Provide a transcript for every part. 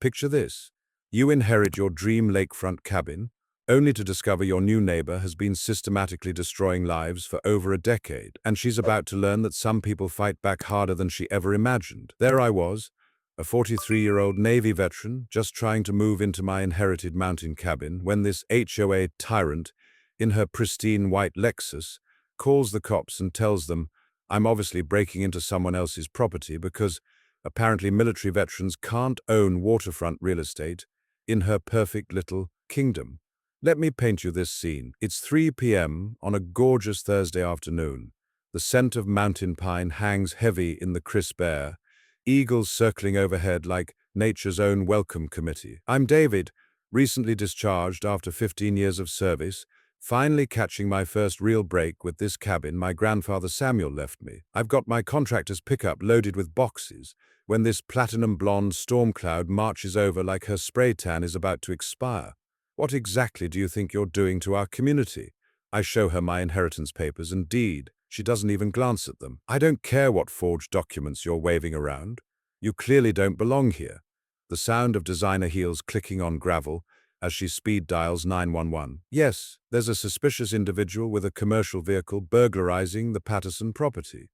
Picture this. You inherit your dream lakefront cabin, only to discover your new neighbor has been systematically destroying lives for over a decade, and she's about to learn that some people fight back harder than she ever imagined. There I was, a 43-year-old Navy veteran, just trying to move into my inherited mountain cabin, when this HOA tyrant, in her pristine white Lexus, calls the cops and tells them I'm obviously breaking into someone else's property because apparently military veterans can't own waterfront real estate in her perfect little kingdom. Let me paint you this scene. It's 3 p.m. on a gorgeous Thursday afternoon. The scent of mountain pine hangs heavy in the crisp air, eagles circling overhead like nature's own welcome committee. I'm David, recently discharged after 15 years of service, finally catching my first real break with this cabin my grandfather Samuel left me. I've got my contractor's pickup loaded with boxes when this platinum blonde storm cloud marches over like her spray tan is about to expire. What exactly do you think you're doing to our community? I show her my inheritance papers and deed. She doesn't even glance at them. I don't care what forged documents you're waving around. You clearly don't belong here. The sound of designer heels clicking on gravel as she speed dials 911. Yes, there's a suspicious individual with a commercial vehicle burglarizing the Patterson property.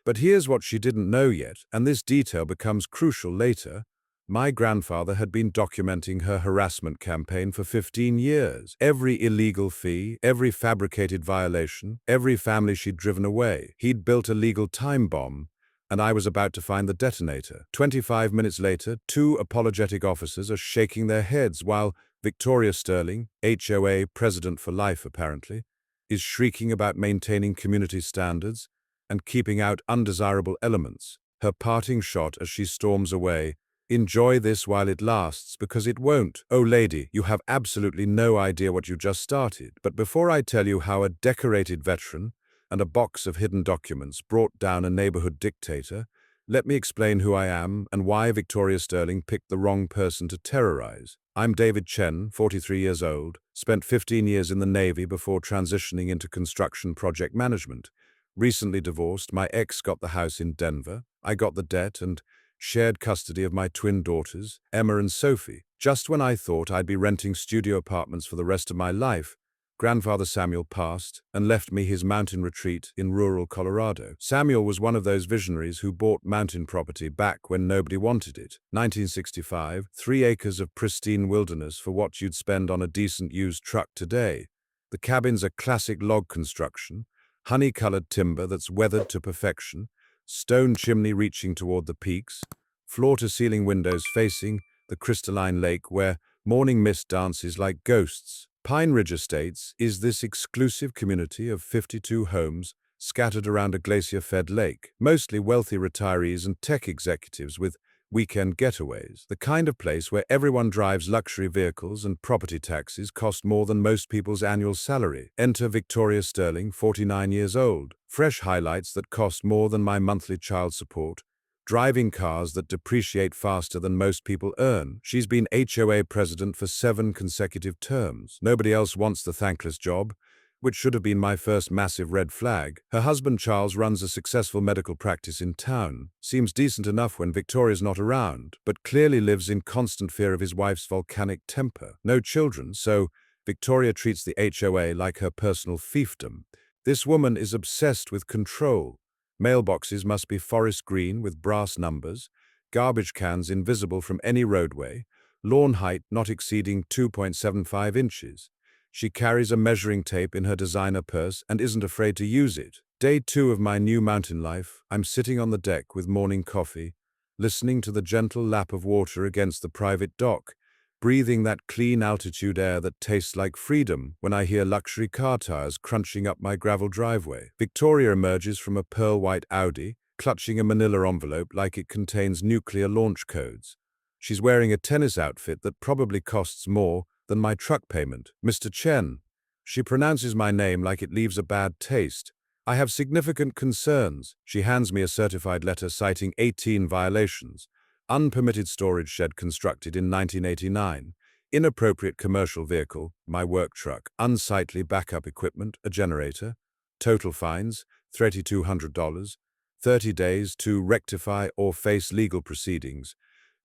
But here's what she didn't know yet, and this detail becomes crucial later. My grandfather had been documenting her harassment campaign for 15 years. Every illegal fee, every fabricated violation, every family she'd driven away. He'd built a legal time bomb, and I was about to find the detonator. 25 minutes later, two apologetic officers are shaking their heads while Victoria Sterling, HOA President for life apparently, is shrieking about maintaining community standards and keeping out undesirable elements. Her parting shot as she storms away, enjoy this while it lasts, because it won't. Oh lady, you have absolutely no idea what you just started. But before I tell you how a decorated veteran and a box of hidden documents brought down a neighborhood dictator, let me explain who I am and why Victoria Sterling picked the wrong person to terrorize. I'm David Chen, 43 years old, spent 15 years in the Navy before transitioning into construction project management. Recently divorced, my ex got the house in Denver. I got the debt and shared custody of my twin daughters, Emma and Sophie. Just when I thought I'd be renting studio apartments for the rest of my life, Grandfather Samuel passed and left me his mountain retreat in rural Colorado. Samuel was one of those visionaries who bought mountain property back when nobody wanted it. 1965, 3 acres of pristine wilderness for what you'd spend on a decent used truck today. The cabin's a classic log construction, honey-colored timber that's weathered to perfection, stone chimney reaching toward the peaks, floor-to-ceiling windows facing the crystalline lake where morning mist dances like ghosts. Pine Ridge Estates is this exclusive community of 52 homes scattered around a glacier-fed lake, mostly wealthy retirees and tech executives with weekend getaways, the kind of place where everyone drives luxury vehicles and property taxes cost more than most people's annual salary. Enter Victoria Sterling, 49 years old, fresh highlights that cost more than my monthly child support, driving cars that depreciate faster than most people earn. She's been HOA president for 7 consecutive terms. Nobody else wants the thankless job, which should have been my first massive red flag. Her husband Charles runs a successful medical practice in town, seems decent enough when Victoria's not around, but clearly lives in constant fear of his wife's volcanic temper. No children, so Victoria treats the HOA like her personal fiefdom. This woman is obsessed with control. Mailboxes must be forest green with brass numbers, garbage cans invisible from any roadway, lawn height not exceeding 2.75 inches. She carries a measuring tape in her designer purse and isn't afraid to use it. Day 2 of my new mountain life, I'm sitting on the deck with morning coffee, listening to the gentle lap of water against the private dock, breathing that clean altitude air that tastes like freedom when I hear luxury car tires crunching up my gravel driveway. Victoria emerges from a pearl-white Audi, clutching a manila envelope like it contains nuclear launch codes. She's wearing a tennis outfit that probably costs more than my truck payment. Mr. Chen. She pronounces my name like it leaves a bad taste. I have significant concerns. She hands me a certified letter citing 18 violations. Unpermitted storage shed constructed in 1989. Inappropriate commercial vehicle, my work truck. Unsightly backup equipment, a generator. Total fines, $3,200. 30 days to rectify or face legal proceedings.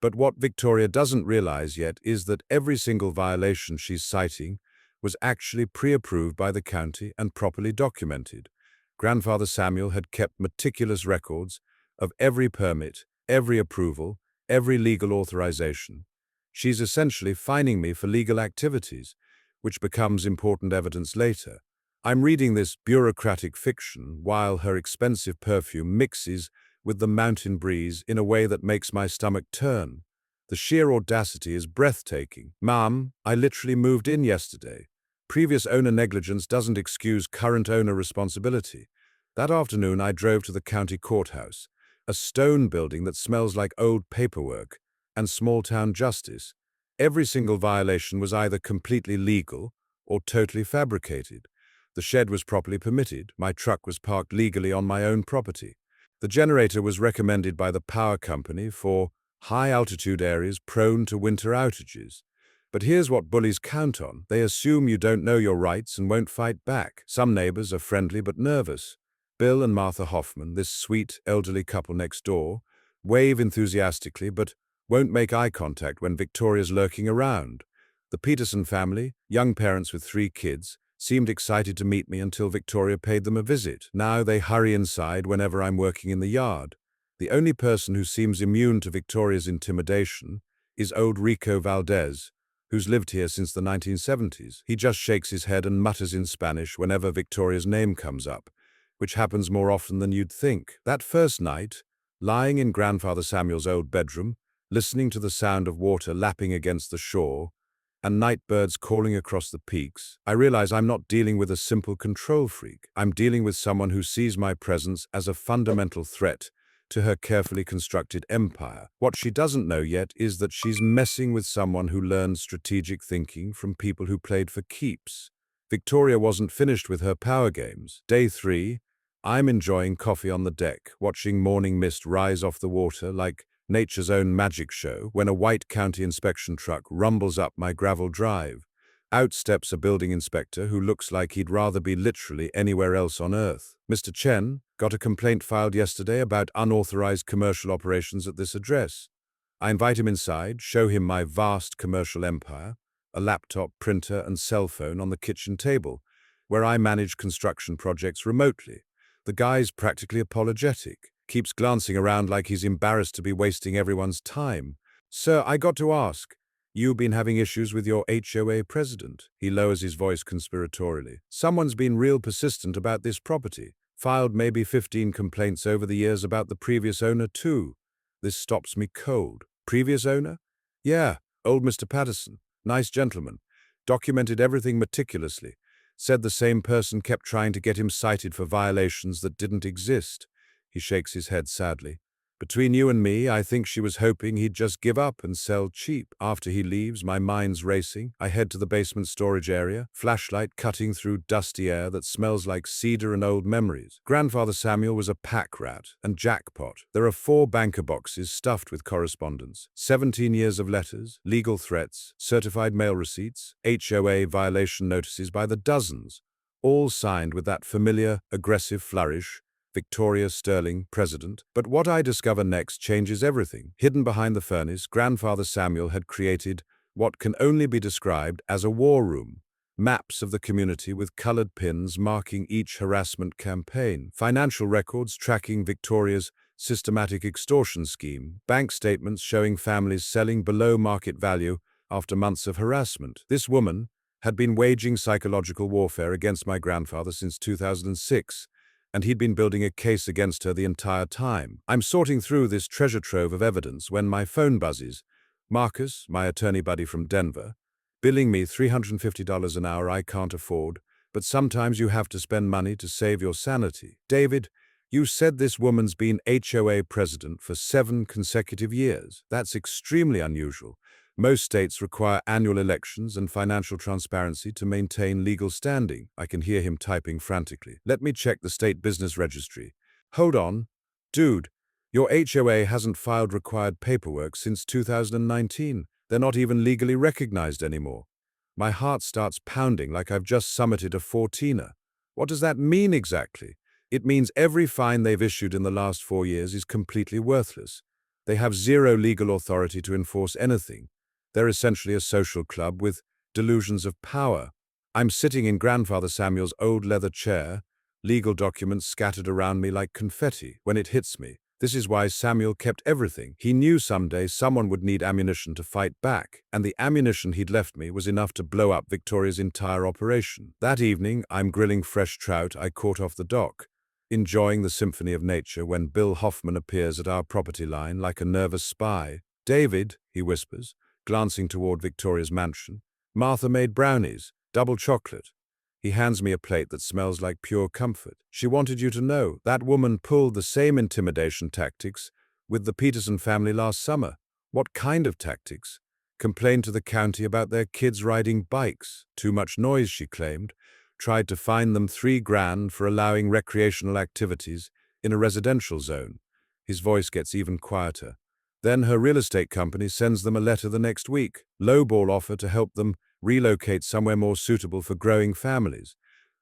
But what Victoria doesn't realize yet is that every single violation she's citing was actually pre-approved by the county and properly documented. Grandfather Samuel had kept meticulous records of every permit, every approval, every legal authorization. She's essentially fining me for legal activities, which becomes important evidence later. I'm reading this bureaucratic fiction while her expensive perfume mixes with the mountain breeze in a way that makes my stomach turn. The sheer audacity is breathtaking. Ma'am, I literally moved in yesterday. Previous owner negligence doesn't excuse current owner responsibility. That afternoon I drove to the county courthouse, a stone building that smells like old paperwork and small-town justice. Every single violation was either completely legal or totally fabricated. The shed was properly permitted. My truck was parked legally on my own property. The generator was recommended by the power company for high-altitude areas prone to winter outages. But here's what bullies count on. They assume you don't know your rights and won't fight back. Some neighbors are friendly but nervous. Bill and Martha Hoffman, this sweet elderly couple next door, wave enthusiastically but won't make eye contact when Victoria's lurking around. The Peterson family, young parents with 3 kids, seemed excited to meet me until Victoria paid them a visit. Now they hurry inside whenever I'm working in the yard. The only person who seems immune to Victoria's intimidation is old Rico Valdez, who's lived here since the 1970s. He just shakes his head and mutters in Spanish whenever Victoria's name comes up, which happens more often than you'd think. That first night, lying in Grandfather Samuel's old bedroom, listening to the sound of water lapping against the shore, and night birds calling across the peaks, I realize I'm not dealing with a simple control freak. I'm dealing with someone who sees my presence as a fundamental threat to her carefully constructed empire. What she doesn't know yet is that she's messing with someone who learned strategic thinking from people who played for keeps. Victoria wasn't finished with her power games. Day 3, I'm enjoying coffee on the deck, watching morning mist rise off the water like nature's own magic show, when a white county inspection truck rumbles up my gravel drive. Out steps a building inspector who looks like he'd rather be literally anywhere else on earth. Mr. Chen, got a complaint filed yesterday about unauthorized commercial operations at this address. I invite him inside, show him my vast commercial empire, a laptop, printer, and cell phone on the kitchen table, where I manage construction projects remotely. The guy's practically apologetic, keeps glancing around like he's embarrassed to be wasting everyone's time. Sir, I got to ask, you've been having issues with your HOA president? He lowers his voice conspiratorially. Someone's been real persistent about this property. Filed maybe 15 complaints over the years about the previous owner too. This stops me cold. Previous owner? Yeah, old Mr. Patterson. Nice gentleman. Documented everything meticulously. Said the same person kept trying to get him cited for violations that didn't exist. He shakes his head sadly. Between you and me, I think she was hoping he'd just give up and sell cheap. After he leaves, my mind's racing. I head to the basement storage area, flashlight cutting through dusty air that smells like cedar and old memories. Grandfather Samuel was a pack rat, and jackpot. There are 4 banker boxes stuffed with correspondence, 17 years of letters, legal threats, certified mail receipts, HOA violation notices by the dozens, all signed with that familiar, aggressive flourish, Victoria Sterling, President. But what I discover next changes everything. Hidden behind the furnace, Grandfather Samuel had created what can only be described as a war room. Maps of the community with colored pins marking each harassment campaign. Financial records tracking Victoria's systematic extortion scheme. Bank statements showing families selling below market value after months of harassment. This woman had been waging psychological warfare against my grandfather since 2006. And he'd been building a case against her the entire time. I'm sorting through this treasure trove of evidence when my phone buzzes. Marcus, my attorney buddy from Denver, billing me $350 an hour I can't afford, but sometimes you have to spend money to save your sanity. David, you said this woman's been HOA president for 7 consecutive years. That's extremely unusual. Most states require annual elections and financial transparency to maintain legal standing. I can hear him typing frantically. Let me check the state business registry. Hold on. Dude, your HOA hasn't filed required paperwork since 2019. They're not even legally recognized anymore. My heart starts pounding like I've just summited a 14er. What does that mean exactly? It means every fine they've issued in the last 4 years is completely worthless. They have zero legal authority to enforce anything. They're essentially a social club with delusions of power. I'm sitting in Grandfather Samuel's old leather chair, legal documents scattered around me like confetti, when it hits me. This is why Samuel kept everything. He knew someday someone would need ammunition to fight back, and the ammunition he'd left me was enough to blow up Victoria's entire operation. That evening, I'm grilling fresh trout I caught off the dock, enjoying the symphony of nature when Bill Hoffman appears at our property line like a nervous spy. "David," he whispers, glancing toward Victoria's mansion. "Martha made brownies, double chocolate." He hands me a plate that smells like pure comfort. "She wanted you to know that woman pulled the same intimidation tactics with the Peterson family last summer." "What kind of tactics?" "Complained to the county about their kids riding bikes. Too much noise," she claimed. Tried to fine them $3,000 for allowing recreational activities in a residential zone. His voice gets even quieter. Then her real estate company sends them a letter the next week, lowball offer to help them relocate somewhere more suitable for growing families.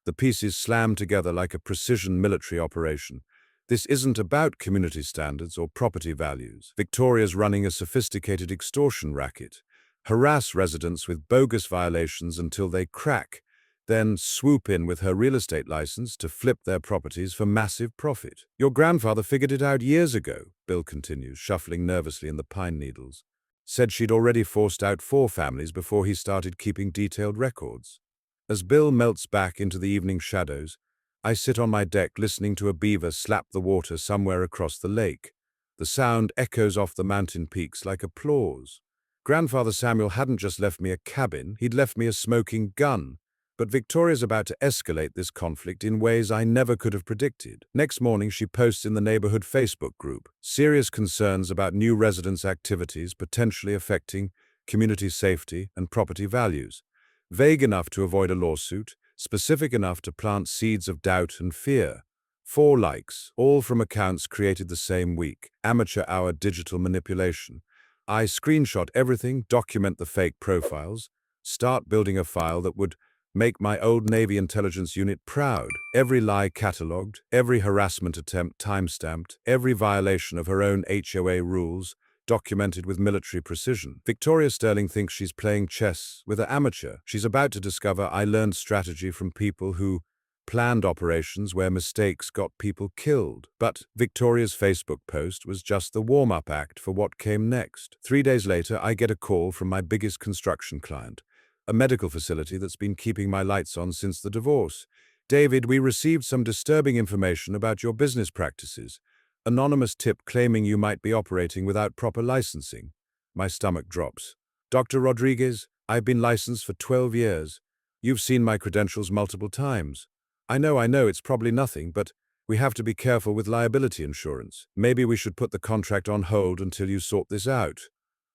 The pieces slam together like a precision military operation. This isn't about community standards or property values. Victoria's running a sophisticated extortion racket. Harass residents with bogus violations until they crack, then swoop in with her real estate license to flip their properties for massive profit. "Your grandfather figured it out years ago," Bill continues, shuffling nervously in the pine needles. "Said she'd already forced out 4 families before he started keeping detailed records." As Bill melts back into the evening shadows, I sit on my deck listening to a beaver slap the water somewhere across the lake. The sound echoes off the mountain peaks like applause. Grandfather Samuel hadn't just left me a cabin, he'd left me a smoking gun. But Victoria's about to escalate this conflict in ways I never could have predicted. Next morning, she posts in the neighborhood Facebook group serious concerns about new residents' activities potentially affecting community safety and property values. Vague enough to avoid a lawsuit, specific enough to plant seeds of doubt and fear. 4 likes, all from accounts created the same week. Amateur hour digital manipulation. I screenshot everything, document the fake profiles, start building a file that would make my old Navy intelligence unit proud. Every lie catalogued, every harassment attempt timestamped, every violation of her own HOA rules documented with military precision. Victoria Sterling thinks she's playing chess with an amateur. She's about to discover I learned strategy from people who planned operations where mistakes got people killed. But Victoria's Facebook post was just the warm-up act for what came next. 3 days later, I get a call from my biggest construction client, a medical facility that's been keeping my lights on since the divorce. "David, we received some disturbing information about your business practices. Anonymous tip claiming you might be operating without proper licensing." My stomach drops. "Dr. Rodriguez, I've been licensed for 12 years. You've seen my credentials multiple times. I know, it's probably nothing, but we have to be careful with liability insurance. Maybe we should put the contract on hold until you sort this out."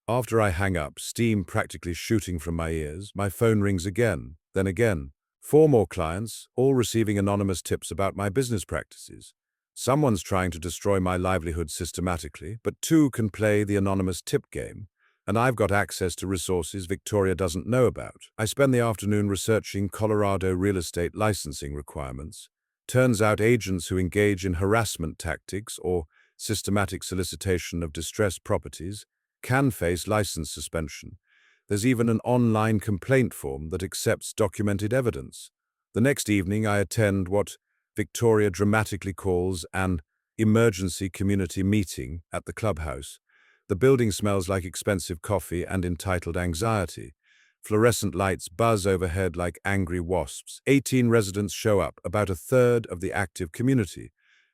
After I hang up, steam practically shooting from my ears, my phone rings again, then again. 4 more clients, all receiving anonymous tips about my business practices. Someone's trying to destroy my livelihood systematically, but 2 can play the anonymous tip game, and I've got access to resources Victoria doesn't know about. I spend the afternoon researching Colorado real estate licensing requirements. Turns out agents who engage in harassment tactics or systematic solicitation of distressed properties can face license suspension. There's even an online complaint form that accepts documented evidence. The next evening, I attend what Victoria dramatically calls an emergency community meeting at the clubhouse. The building smells like expensive coffee and entitled anxiety. Fluorescent lights buzz overhead like angry wasps. 18 residents show up, about a third of the active community.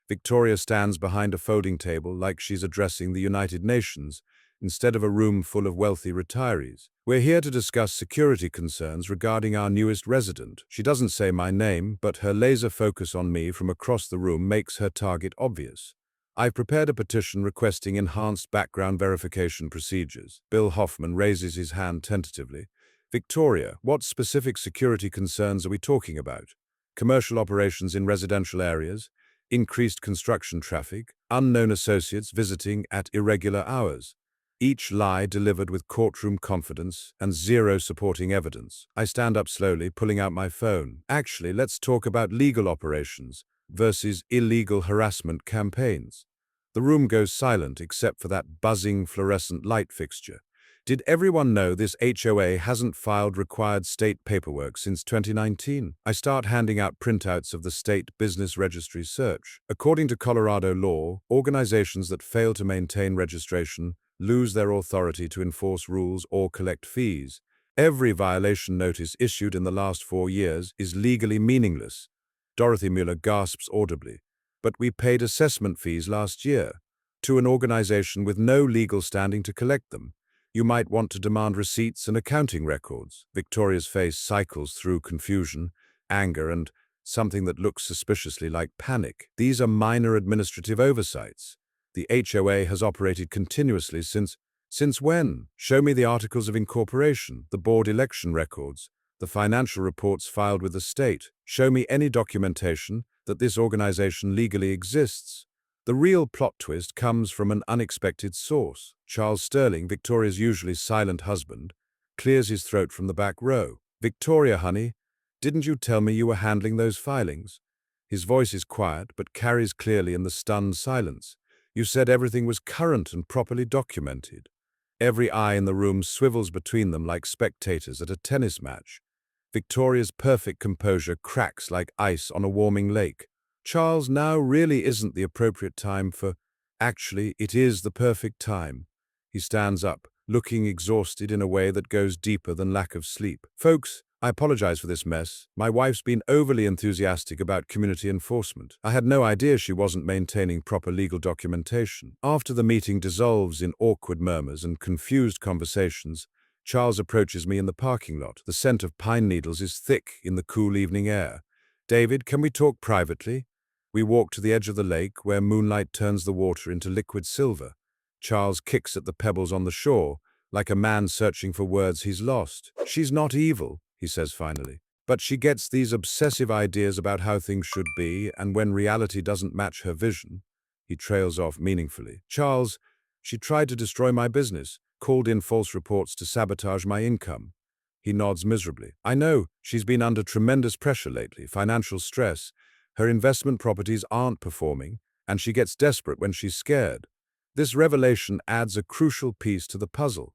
Victoria stands behind a folding table like she's addressing the United Nations, instead of a room full of wealthy retirees. "We're here to discuss security concerns regarding our newest resident." She doesn't say my name, but her laser focus on me from across the room makes her target obvious. I've prepared a petition requesting enhanced background verification procedures. Bill Hoffman raises his hand tentatively. "Victoria, what specific security concerns are we talking about? Commercial operations in residential areas? Increased construction traffic? Unknown associates visiting at irregular hours?" Each lie delivered with courtroom confidence and 0 supporting evidence. I stand up slowly, pulling out my phone. "Actually, let's talk about legal operations versus illegal harassment campaigns." The room goes silent except for that buzzing fluorescent light fixture. Did everyone know this HOA hasn't filed required state paperwork since 2019? I start handing out printouts of the state business registry search. According to Colorado law, organizations that fail to maintain registration lose their authority to enforce rules or collect fees. Every violation notice issued in the last 4 years is legally meaningless. Dorothy Mueller gasps audibly. But we paid assessment fees last year to an organization with no legal standing to collect them. You might want to demand receipts and accounting records. Victoria's face cycles through confusion, anger, and something that looks suspiciously like panic. These are minor administrative oversights. The HOA has operated continuously since when? Show me the articles of incorporation, the board election records, the financial reports filed with the state. Show me any documentation that this organization legally exists. The real plot twist comes from an unexpected source. Charles Sterling, Victoria's usually silent husband, clears his throat from the back row. "Victoria, honey, didn't you tell me you were handling those filings?" His voice is quiet, but carries clearly in the stunned silence. "You said everything was current and properly documented." Every eye in the room swivels between them like spectators at a tennis match. Victoria's perfect composure cracks like ice on a warming lake. "Charles, now really isn't the appropriate time for—" "Actually, it is the perfect time." He stands up, looking exhausted in a way that goes deeper than lack of sleep. "Folks, I apologize for this mess. My wife's been overly enthusiastic about community enforcement. I had no idea she wasn't maintaining proper legal documentation." After the meeting dissolves in awkward murmurs and confused conversations, Charles approaches me in the parking lot. The scent of pine needles is thick in the cool evening air. "David, can we talk privately?" We walk to the edge of the lake, where moonlight turns the water into liquid silver. Charles kicks at the pebbles on the shore, like a man searching for words he's lost. "She's not evil," he says finally, "but she gets these obsessive ideas about how things should be, and when reality doesn't match her vision." He trails off meaningfully. "Charles, she tried to destroy my business, called in false reports to sabotage my income." He nods miserably. "I know, she's been under tremendous pressure lately, financial stress. Her investment properties aren't performing, and she gets desperate when she's scared." This revelation adds a crucial piece to the puzzle.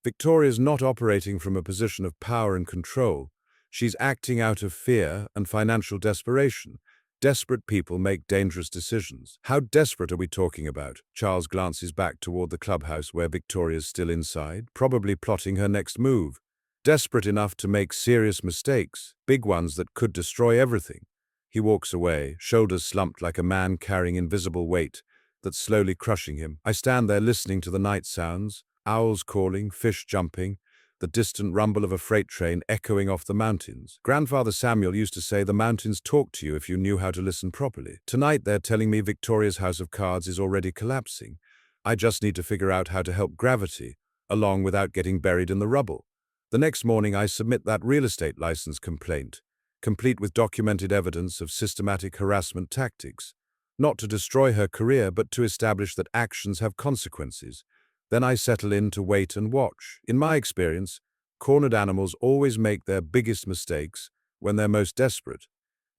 Victoria's not operating from a position of power and control. She's acting out of fear and financial desperation. Desperate people make dangerous decisions. "How desperate are we talking about?" Charles glances back toward the clubhouse where Victoria's still inside, probably plotting her next move. "Desperate enough to make serious mistakes, big ones that could destroy everything." He walks away, shoulders slumped like a man carrying invisible weight that's slowly crushing him. I stand there listening to the night sounds, owls calling, fish jumping, the distant rumble of a freight train echoing off the mountains. Grandfather Samuel used to say the mountains talk to you if you knew how to listen properly. Tonight they're telling me Victoria's house of cards is already collapsing. I just need to figure out how to help gravity along without getting buried in the rubble. The next morning I submit that real estate license complaint, complete with documented evidence of systematic harassment tactics, not to destroy her career but to establish that actions have consequences. Then I settle in to wait and watch. In my experience, cornered animals always make their biggest mistakes when they're most desperate.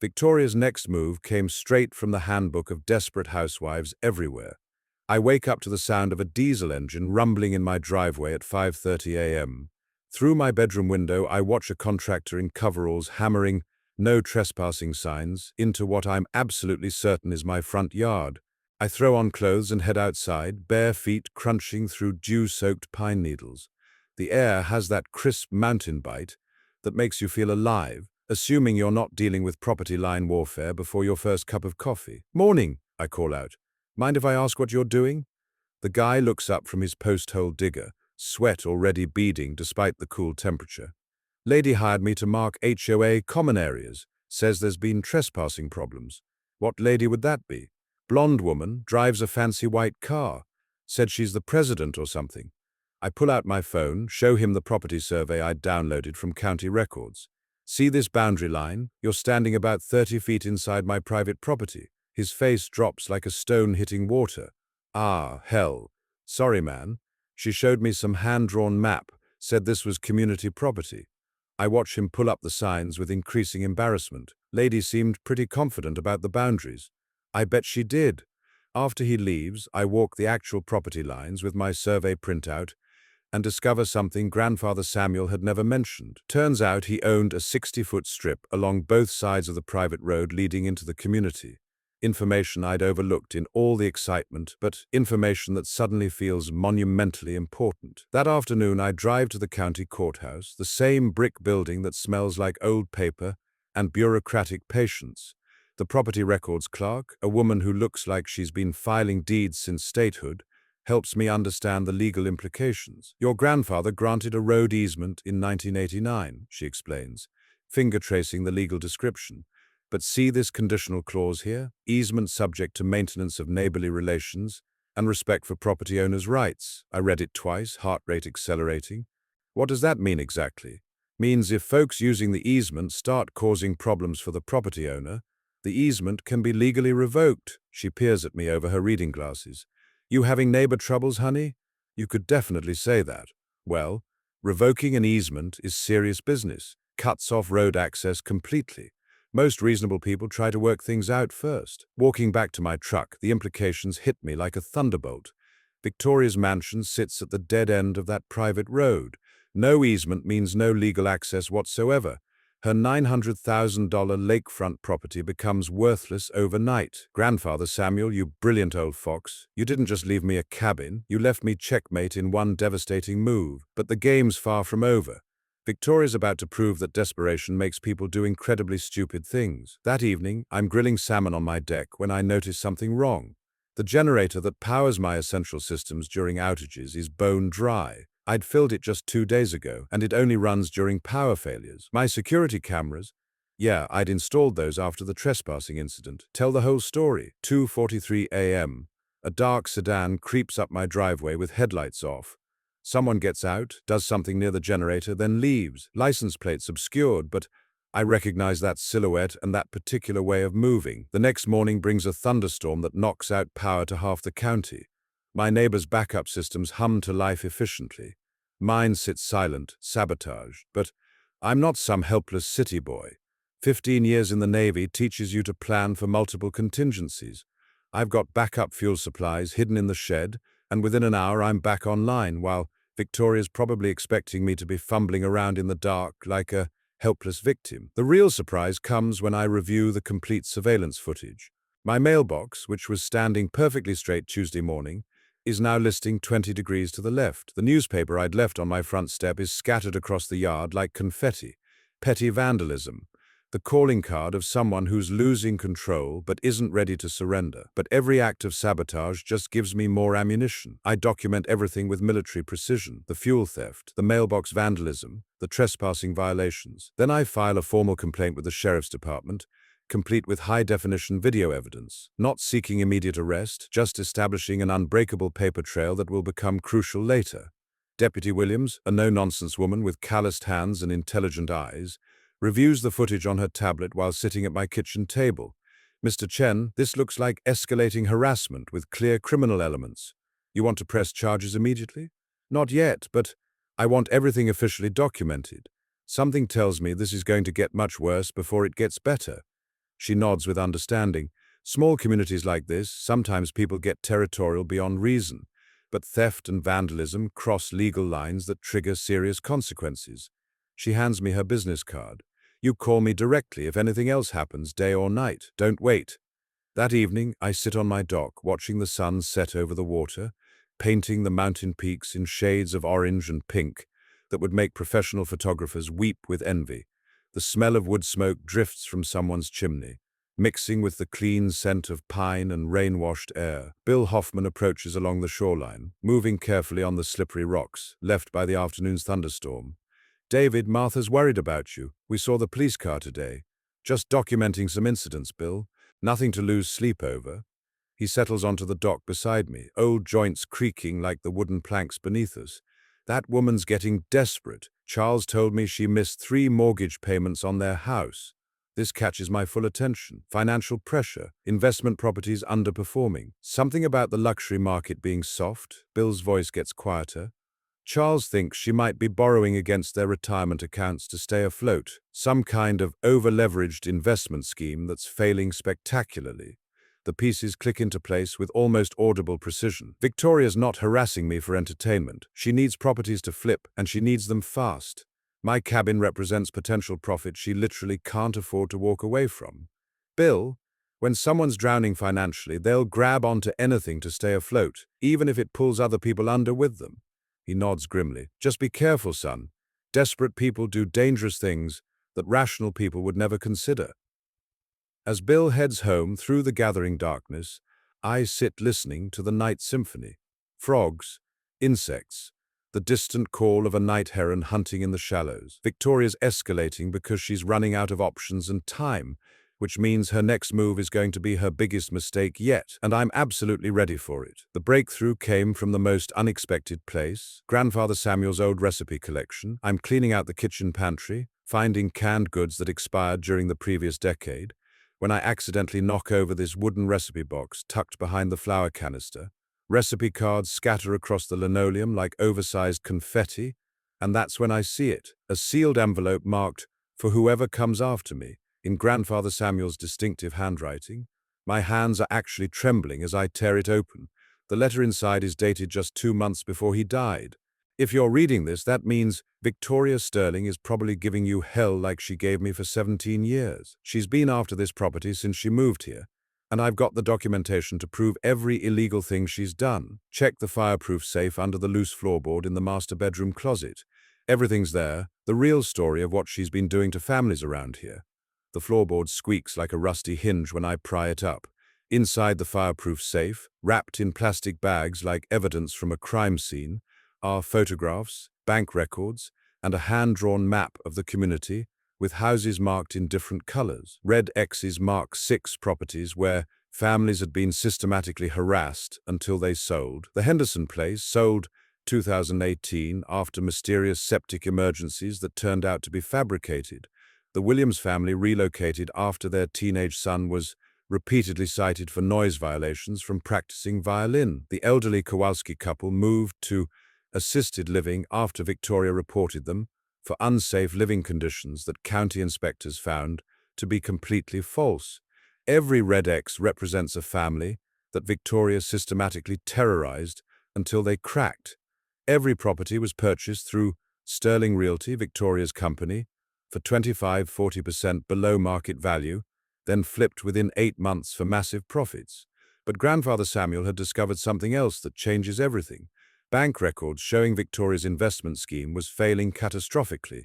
Victoria's next move came straight from the handbook of desperate housewives everywhere. I wake up to the sound of a diesel engine rumbling in my driveway at 5:30 a.m. Through my bedroom window, I watch a contractor in coveralls hammering "no trespassing" signs into what I'm absolutely certain is my front yard. I throw on clothes and head outside, bare feet crunching through dew-soaked pine needles. The air has that crisp mountain bite that makes you feel alive, assuming you're not dealing with property line warfare before your first cup of coffee. "Morning," I call out. "Mind if I ask what you're doing?" The guy looks up from his post-hole digger, sweat already beading despite the cool temperature. "Lady hired me to mark HOA common areas. Says there's been trespassing problems." "What lady would that be?" "Blonde woman, drives a fancy white car. Said she's the president or something." I pull out my phone, show him the property survey I'd downloaded from county records. "See this boundary line? You're standing about 30 feet inside my private property." His face drops like a stone hitting water. "Ah, hell. Sorry, man." She showed me some hand-drawn map, said this was community property. I watch him pull up the signs with increasing embarrassment. Lady seemed pretty confident about the boundaries. "I bet she did. After he leaves, I walk the actual property lines with my survey printout and discover something grandfather Samuel had never mentioned. Turns out he owned a 60-foot strip along both sides of the private road leading into the community. Information I'd overlooked in all the excitement, but information that suddenly feels monumentally important. That afternoon, I drive to the county courthouse, the same brick building that smells like old paper and bureaucratic patience. The property records clerk, a woman who looks like she's been filing deeds since statehood, helps me understand the legal implications. Your grandfather granted a road easement in 1989, she explains, finger tracing the legal description. But see this conditional clause here? Easement subject to maintenance of neighborly relations and respect for property owners' rights. I read it twice, heart rate accelerating. What does that mean exactly? Means if folks using the easement start causing problems for the property owner, the easement can be legally revoked. She peers at me over her reading glasses. You having neighbor troubles, honey? You could definitely say that. Well, revoking an easement is serious business, cuts off road access completely. Most reasonable people try to work things out first. Walking back to my truck, the implications hit me like a thunderbolt. Victoria's mansion sits at the dead end of that private road. No easement means no legal access whatsoever. Her $900,000 lakefront property becomes worthless overnight. Grandfather Samuel, you brilliant old fox. You didn't just leave me a cabin, you left me checkmate in one devastating move. But the game's far from over. Victoria's about to prove that desperation makes people do incredibly stupid things. That evening, I'm grilling salmon on my deck when I notice something wrong. The generator that powers my essential systems during outages is bone dry. I'd filled it just 2 days ago, and it only runs during power failures. My security cameras, I'd installed those after the trespassing incident, tell the whole story. 2:43 a.m. A dark sedan creeps up my driveway with headlights off. Someone gets out, does something near the generator, then leaves. License plates obscured, but I recognize that silhouette and that particular way of moving. The next morning brings a thunderstorm that knocks out power to half the county. My neighbor's backup systems hum to life efficiently. Mine sits silent, sabotaged. But I'm not some helpless city boy. 15 years in the Navy teaches you to plan for multiple contingencies. I've got backup fuel supplies hidden in the shed, and within an hour I'm back online, while Victoria's probably expecting me to be fumbling around in the dark like a helpless victim. The real surprise comes when I review the complete surveillance footage. My mailbox, which was standing perfectly straight Tuesday morning, is now listing 20 degrees to the left. The newspaper I'd left on my front step is scattered across the yard like confetti. Petty vandalism. The calling card of someone who's losing control but isn't ready to surrender. But every act of sabotage just gives me more ammunition. I document everything with military precision. The fuel theft, the mailbox vandalism, the trespassing violations. Then I file a formal complaint with the sheriff's department, complete with high-definition video evidence, not seeking immediate arrest, just establishing an unbreakable paper trail that will become crucial later. Deputy Williams, a no-nonsense woman with calloused hands and intelligent eyes, reviews the footage on her tablet while sitting at my kitchen table. Mr. Chen, this looks like escalating harassment with clear criminal elements. You want to press charges immediately? Not yet, but I want everything officially documented. Something tells me this is going to get much worse before it gets better. She nods with understanding. Small communities like this, sometimes people get territorial beyond reason, but theft and vandalism cross legal lines that trigger serious consequences. She hands me her business card. You call me directly if anything else happens, day or night. Don't wait. That evening, I sit on my dock, watching the sun set over the water, painting the mountain peaks in shades of orange and pink that would make professional photographers weep with envy. The smell of wood smoke drifts from someone's chimney, mixing with the clean scent of pine and rain-washed air. Bill Hoffman approaches along the shoreline, moving carefully on the slippery rocks, left by the afternoon's thunderstorm. David, Martha's worried about you. We saw the police car today. Just documenting some incidents, Bill. Nothing to lose sleep over. He settles onto the dock beside me, old joints creaking like the wooden planks beneath us. That woman's getting desperate. Charles told me she missed 3 mortgage payments on their house. This catches my full attention. Financial pressure, investment properties underperforming. Something about the luxury market being soft. Bill's voice gets quieter. Charles thinks she might be borrowing against their retirement accounts to stay afloat. Some kind of over-leveraged investment scheme that's failing spectacularly. the pieces click into place with almost audible precision. Victoria's not harassing me for entertainment. She needs properties to flip, and she needs them fast. My cabin represents potential profit she literally can't afford to walk away from. Bill, when someone's drowning financially, they'll grab onto anything to stay afloat, even if it pulls other people under with them. He nods grimly. Just be careful, son. Desperate people do dangerous things that rational people would never consider. As Bill heads home through the gathering darkness, I sit listening to the night symphony. Frogs, insects, the distant call of a night heron hunting in the shallows. Victoria's escalating because she's running out of options and time, which means her next move is going to be her biggest mistake yet, and I'm absolutely ready for it. The breakthrough came from the most unexpected place. Grandfather Samuel's old recipe collection. I'm cleaning out the kitchen pantry, finding canned goods that expired during the previous decade, when I accidentally knock over this wooden recipe box tucked behind the flour canister. Recipe cards scatter across the linoleum like oversized confetti, and that's when I see it, a sealed envelope marked, "For whoever comes after me," in Grandfather Samuel's distinctive handwriting. My hands are actually trembling as I tear it open. The letter inside is dated just 2 months before he died. If you're reading this, that means Victoria Sterling is probably giving you hell like she gave me for 17 years. She's been after this property since she moved here, and I've got the documentation to prove every illegal thing she's done. Check the fireproof safe under the loose floorboard in the master bedroom closet. Everything's there, the real story of what she's been doing to families around here. The floorboard squeaks like a rusty hinge when I pry it up. Inside the fireproof safe, wrapped in plastic bags like evidence from a crime scene, are photographs, bank records, and a hand-drawn map of the community with houses marked in different colors. Red X's mark 6 properties where families had been systematically harassed until they sold. The Henderson place sold 2018 after mysterious septic emergencies that turned out to be fabricated. The Williams family relocated after their teenage son was repeatedly cited for noise violations from practicing violin. The elderly Kowalski couple moved to assisted living after Victoria reported them for unsafe living conditions that county inspectors found to be completely false. Every red X represents a family that Victoria systematically terrorized until they cracked. Every property was purchased through Sterling Realty, Victoria's company, for 25–40% below market value, then flipped within 8 months for massive profits. But Grandfather Samuel had discovered something else that changes everything. Bank records showing Victoria's investment scheme was failing catastrophically.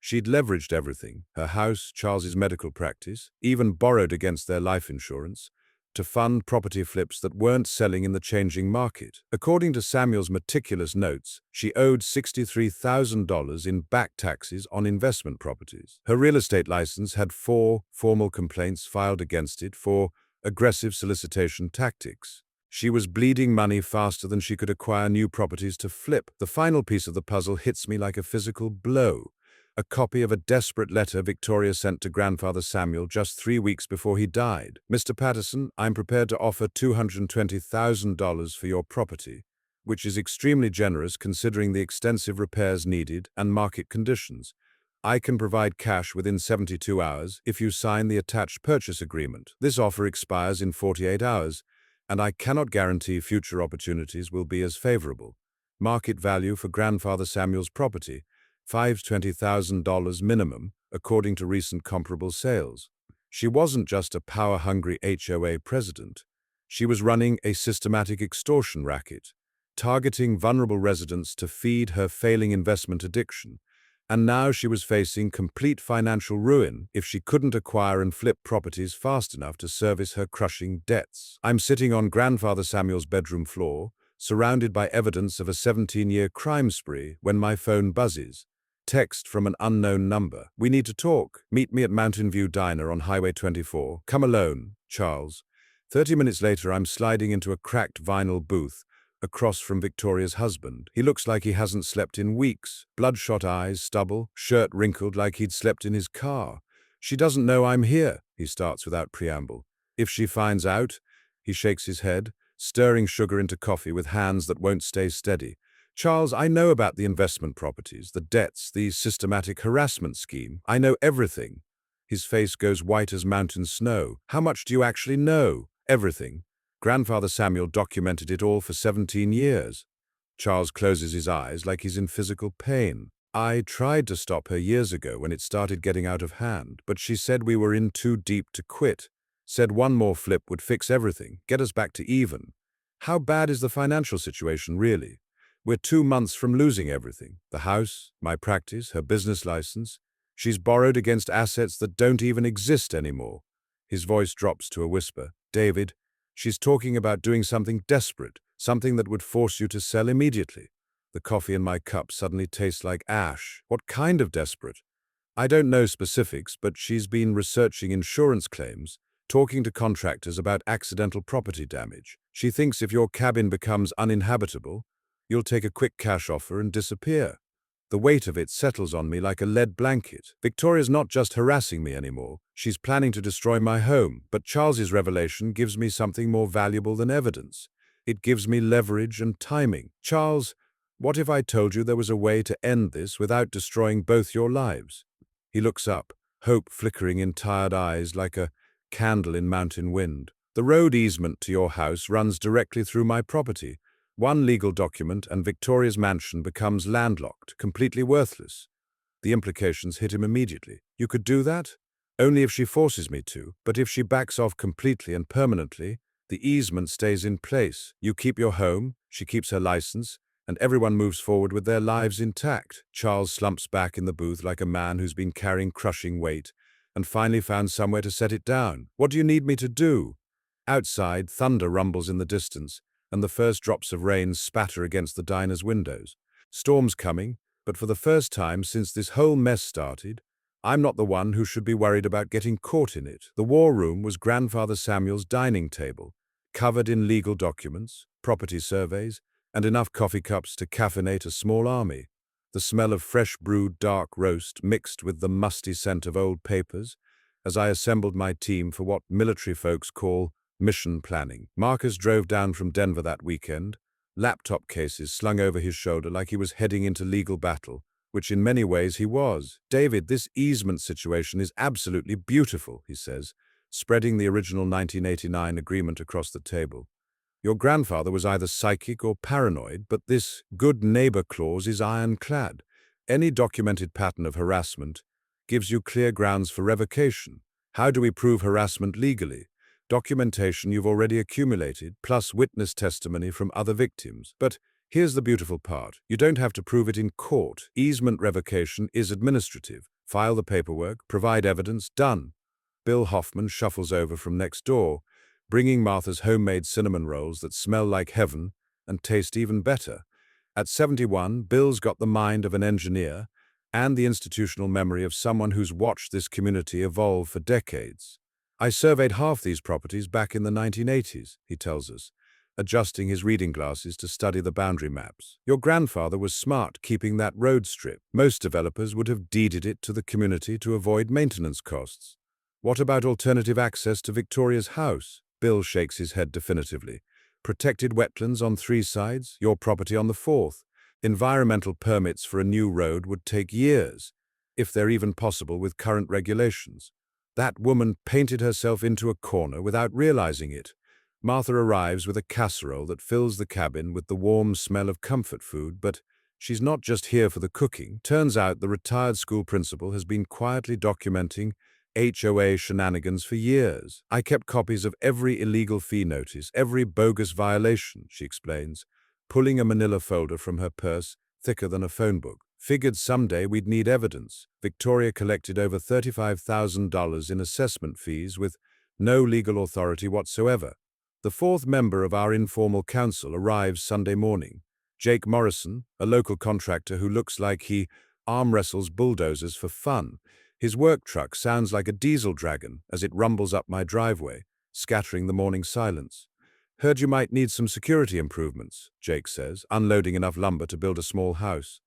She'd leveraged everything, her house, Charles's medical practice, even borrowed against their life insurance, to fund property flips that weren't selling in the changing market. According to Samuel's meticulous notes, she owed $63,000 in back taxes on investment properties. Her real estate license had 4 formal complaints filed against it for aggressive solicitation tactics. She was bleeding money faster than she could acquire new properties to flip. The final piece of the puzzle hits me like a physical blow. A copy of a desperate letter Victoria sent to Grandfather Samuel just 3 weeks before he died. "Mr. Patterson, I'm prepared to offer $220,000 for your property, which is extremely generous considering the extensive repairs needed and market conditions. I can provide cash within 72 hours if you sign the attached purchase agreement. This offer expires in 48 hours, and I cannot guarantee future opportunities will be as favorable. Market value for Grandfather Samuel's property, $520,000 minimum, according to recent comparable sales." She wasn't just a power-hungry HOA president. She was running a systematic extortion racket, targeting vulnerable residents to feed her failing investment addiction. And now she was facing complete financial ruin if she couldn't acquire and flip properties fast enough to service her crushing debts. I'm sitting on Grandfather Samuel's bedroom floor, surrounded by evidence of a 17-year crime spree, when my phone buzzes. Text from an unknown number. "We need to talk. Meet me at Mountain View Diner on Highway 24. Come alone, Charles." 30 minutes later, I'm sliding into a cracked vinyl booth across from Victoria's husband. He looks like he hasn't slept in weeks. Bloodshot eyes, stubble, shirt wrinkled like he'd slept in his car. "She doesn't know I'm here," he starts without preamble. "If she finds out," he shakes his head, stirring sugar into coffee with hands that won't stay steady. "Charles, I know about the investment properties, the debts, the systematic harassment scheme. I know everything." His face goes white as mountain snow. "How much do you actually know?" Everything. Grandfather Samuel documented it all for 17 years. Charles closes his eyes like he's in physical pain. I tried to stop her years ago when it started getting out of hand, but she said we were in too deep to quit. Said one more flip would fix everything, get us back to even. How bad is the financial situation, really? We're 2 months from losing everything. The house, my practice, her business license. She's borrowed against assets that don't even exist anymore. His voice drops to a whisper. David, she's talking about doing something desperate, something that would force you to sell immediately. The coffee in my cup suddenly tastes like ash. What kind of desperate? I don't know specifics, but she's been researching insurance claims, talking to contractors about accidental property damage. She thinks if your cabin becomes uninhabitable, you'll take a quick cash offer and disappear. The weight of it settles on me like a lead blanket. Victoria's not just harassing me anymore. She's planning to destroy my home, but Charles's revelation gives me something more valuable than evidence. It gives me leverage and timing. Charles, what if I told you there was a way to end this without destroying both your lives? He looks up, hope flickering in tired eyes like a candle in mountain wind. The road easement to your house runs directly through my property. One legal document and Victoria's mansion becomes landlocked, completely worthless. The implications hit him immediately. You could do that? Only if she forces me to, but if she backs off completely and permanently, the easement stays in place. You keep your home, she keeps her license, and everyone moves forward with their lives intact. Charles slumps back in the booth like a man who's been carrying crushing weight and finally found somewhere to set it down. What do you need me to do? Outside, thunder rumbles in the distance, and the first drops of rain spatter against the diner's windows. Storm's coming, but for the first time since this whole mess started, I'm not the one who should be worried about getting caught in it. The war room was Grandfather Samuel's dining table, covered in legal documents, property surveys, and enough coffee cups to caffeinate a small army. The smell of fresh brewed dark roast mixed with the musty scent of old papers as I assembled my team for what military folks call mission planning. Marcus drove down from Denver that weekend, laptop cases slung over his shoulder like he was heading into legal battle, which in many ways he was. David, this easement situation is absolutely beautiful, he says, spreading the original 1989 agreement across the table. Your grandfather was either psychic or paranoid, but this good neighbor clause is ironclad. Any documented pattern of harassment gives you clear grounds for revocation. How do we prove harassment legally? Documentation you've already accumulated, plus witness testimony from other victims. But here's the beautiful part. You don't have to prove it in court. Easement revocation is administrative. File the paperwork, provide evidence, done. Bill Hoffman shuffles over from next door, bringing Martha's homemade cinnamon rolls that smell like heaven and taste even better. At 71, Bill's got the mind of an engineer and the institutional memory of someone who's watched this community evolve for decades. I surveyed half these properties back in the 1980s, he tells us, adjusting his reading glasses to study the boundary maps. Your grandfather was smart keeping that road strip. Most developers would have deeded it to the community to avoid maintenance costs. What about alternative access to Victoria's house? Bill shakes his head definitively. Protected wetlands on 3 sides, your property on the 4th. Environmental permits for a new road would take years, if they're even possible with current regulations. That woman painted herself into a corner without realizing it. Martha arrives with a casserole that fills the cabin with the warm smell of comfort food, but she's not just here for the cooking. Turns out the retired school principal has been quietly documenting HOA shenanigans for years. I kept copies of every illegal fee notice, every bogus violation, she explains, pulling a manila folder from her purse thicker than a phone book. Figured someday we'd need evidence. Victoria collected over $35,000 in assessment fees with no legal authority whatsoever. The 4th member of our informal council arrives Sunday morning. Jake Morrison, a local contractor who looks like he arm wrestles bulldozers for fun. His work truck sounds like a diesel dragon as it rumbles up my driveway, scattering the morning silence. Heard you might need some security improvements, Jake says, unloading enough lumber to build a small house.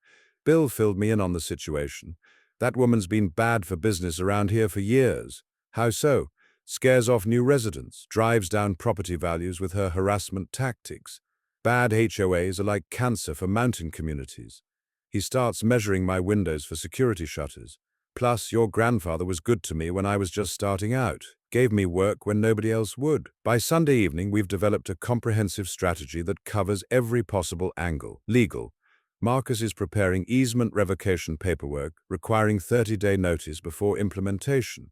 Bill filled me in on the situation. That woman's been bad for business around here for years. How so? Scares off new residents, drives down property values with her harassment tactics. Bad HOAs are like cancer for mountain communities. He starts measuring my windows for security shutters. Plus, your grandfather was good to me when I was just starting out. gave me work when nobody else would. By Sunday evening, we've developed a comprehensive strategy that covers every possible angle. Legal. Marcus is preparing easement revocation paperwork requiring 30-day notice before implementation.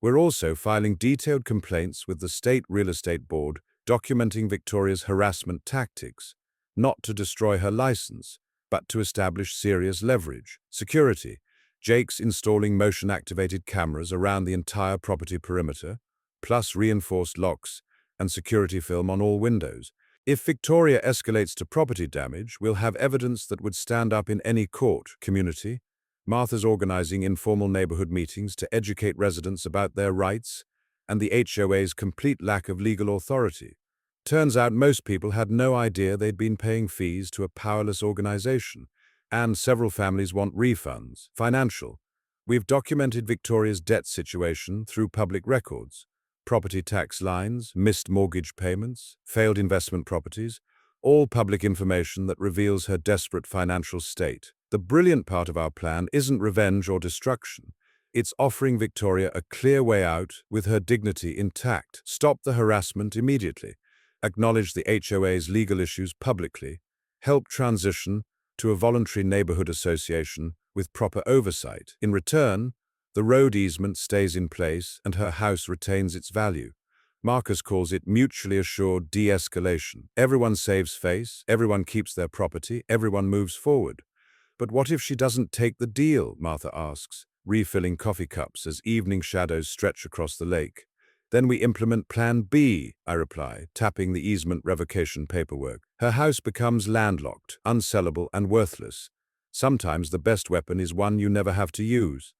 We're also filing detailed complaints with the State Real Estate Board documenting Victoria's harassment tactics, not to destroy her license, but to establish serious leverage. Security. Jake's installing motion-activated cameras around the entire property perimeter, plus reinforced locks and security film on all windows. If Victoria escalates to property damage, we'll have evidence that would stand up in any court. Community. Martha's organizing informal neighborhood meetings to educate residents about their rights and the HOA's complete lack of legal authority. Turns out most people had no idea they'd been paying fees to a powerless organization, and several families want refunds. Financial. We've documented Victoria's debt situation through public records, property tax lines, missed mortgage payments, failed investment properties, all public information that reveals her desperate financial state. The brilliant part of our plan isn't revenge or destruction. It's offering Victoria a clear way out with her dignity intact. Stop the harassment immediately. Acknowledge the HOA's legal issues publicly. Help transition to a voluntary neighborhood association with proper oversight. In return, the road easement stays in place and her house retains its value. Marcus calls it mutually assured de-escalation. Everyone saves face, everyone keeps their property, everyone moves forward. But what if she doesn't take the deal? Martha asks, refilling coffee cups as evening shadows stretch across the lake. Then we implement Plan B, I reply, tapping the easement revocation paperwork. Her house becomes landlocked, unsellable, and worthless. Sometimes the best weapon is one you never have to use.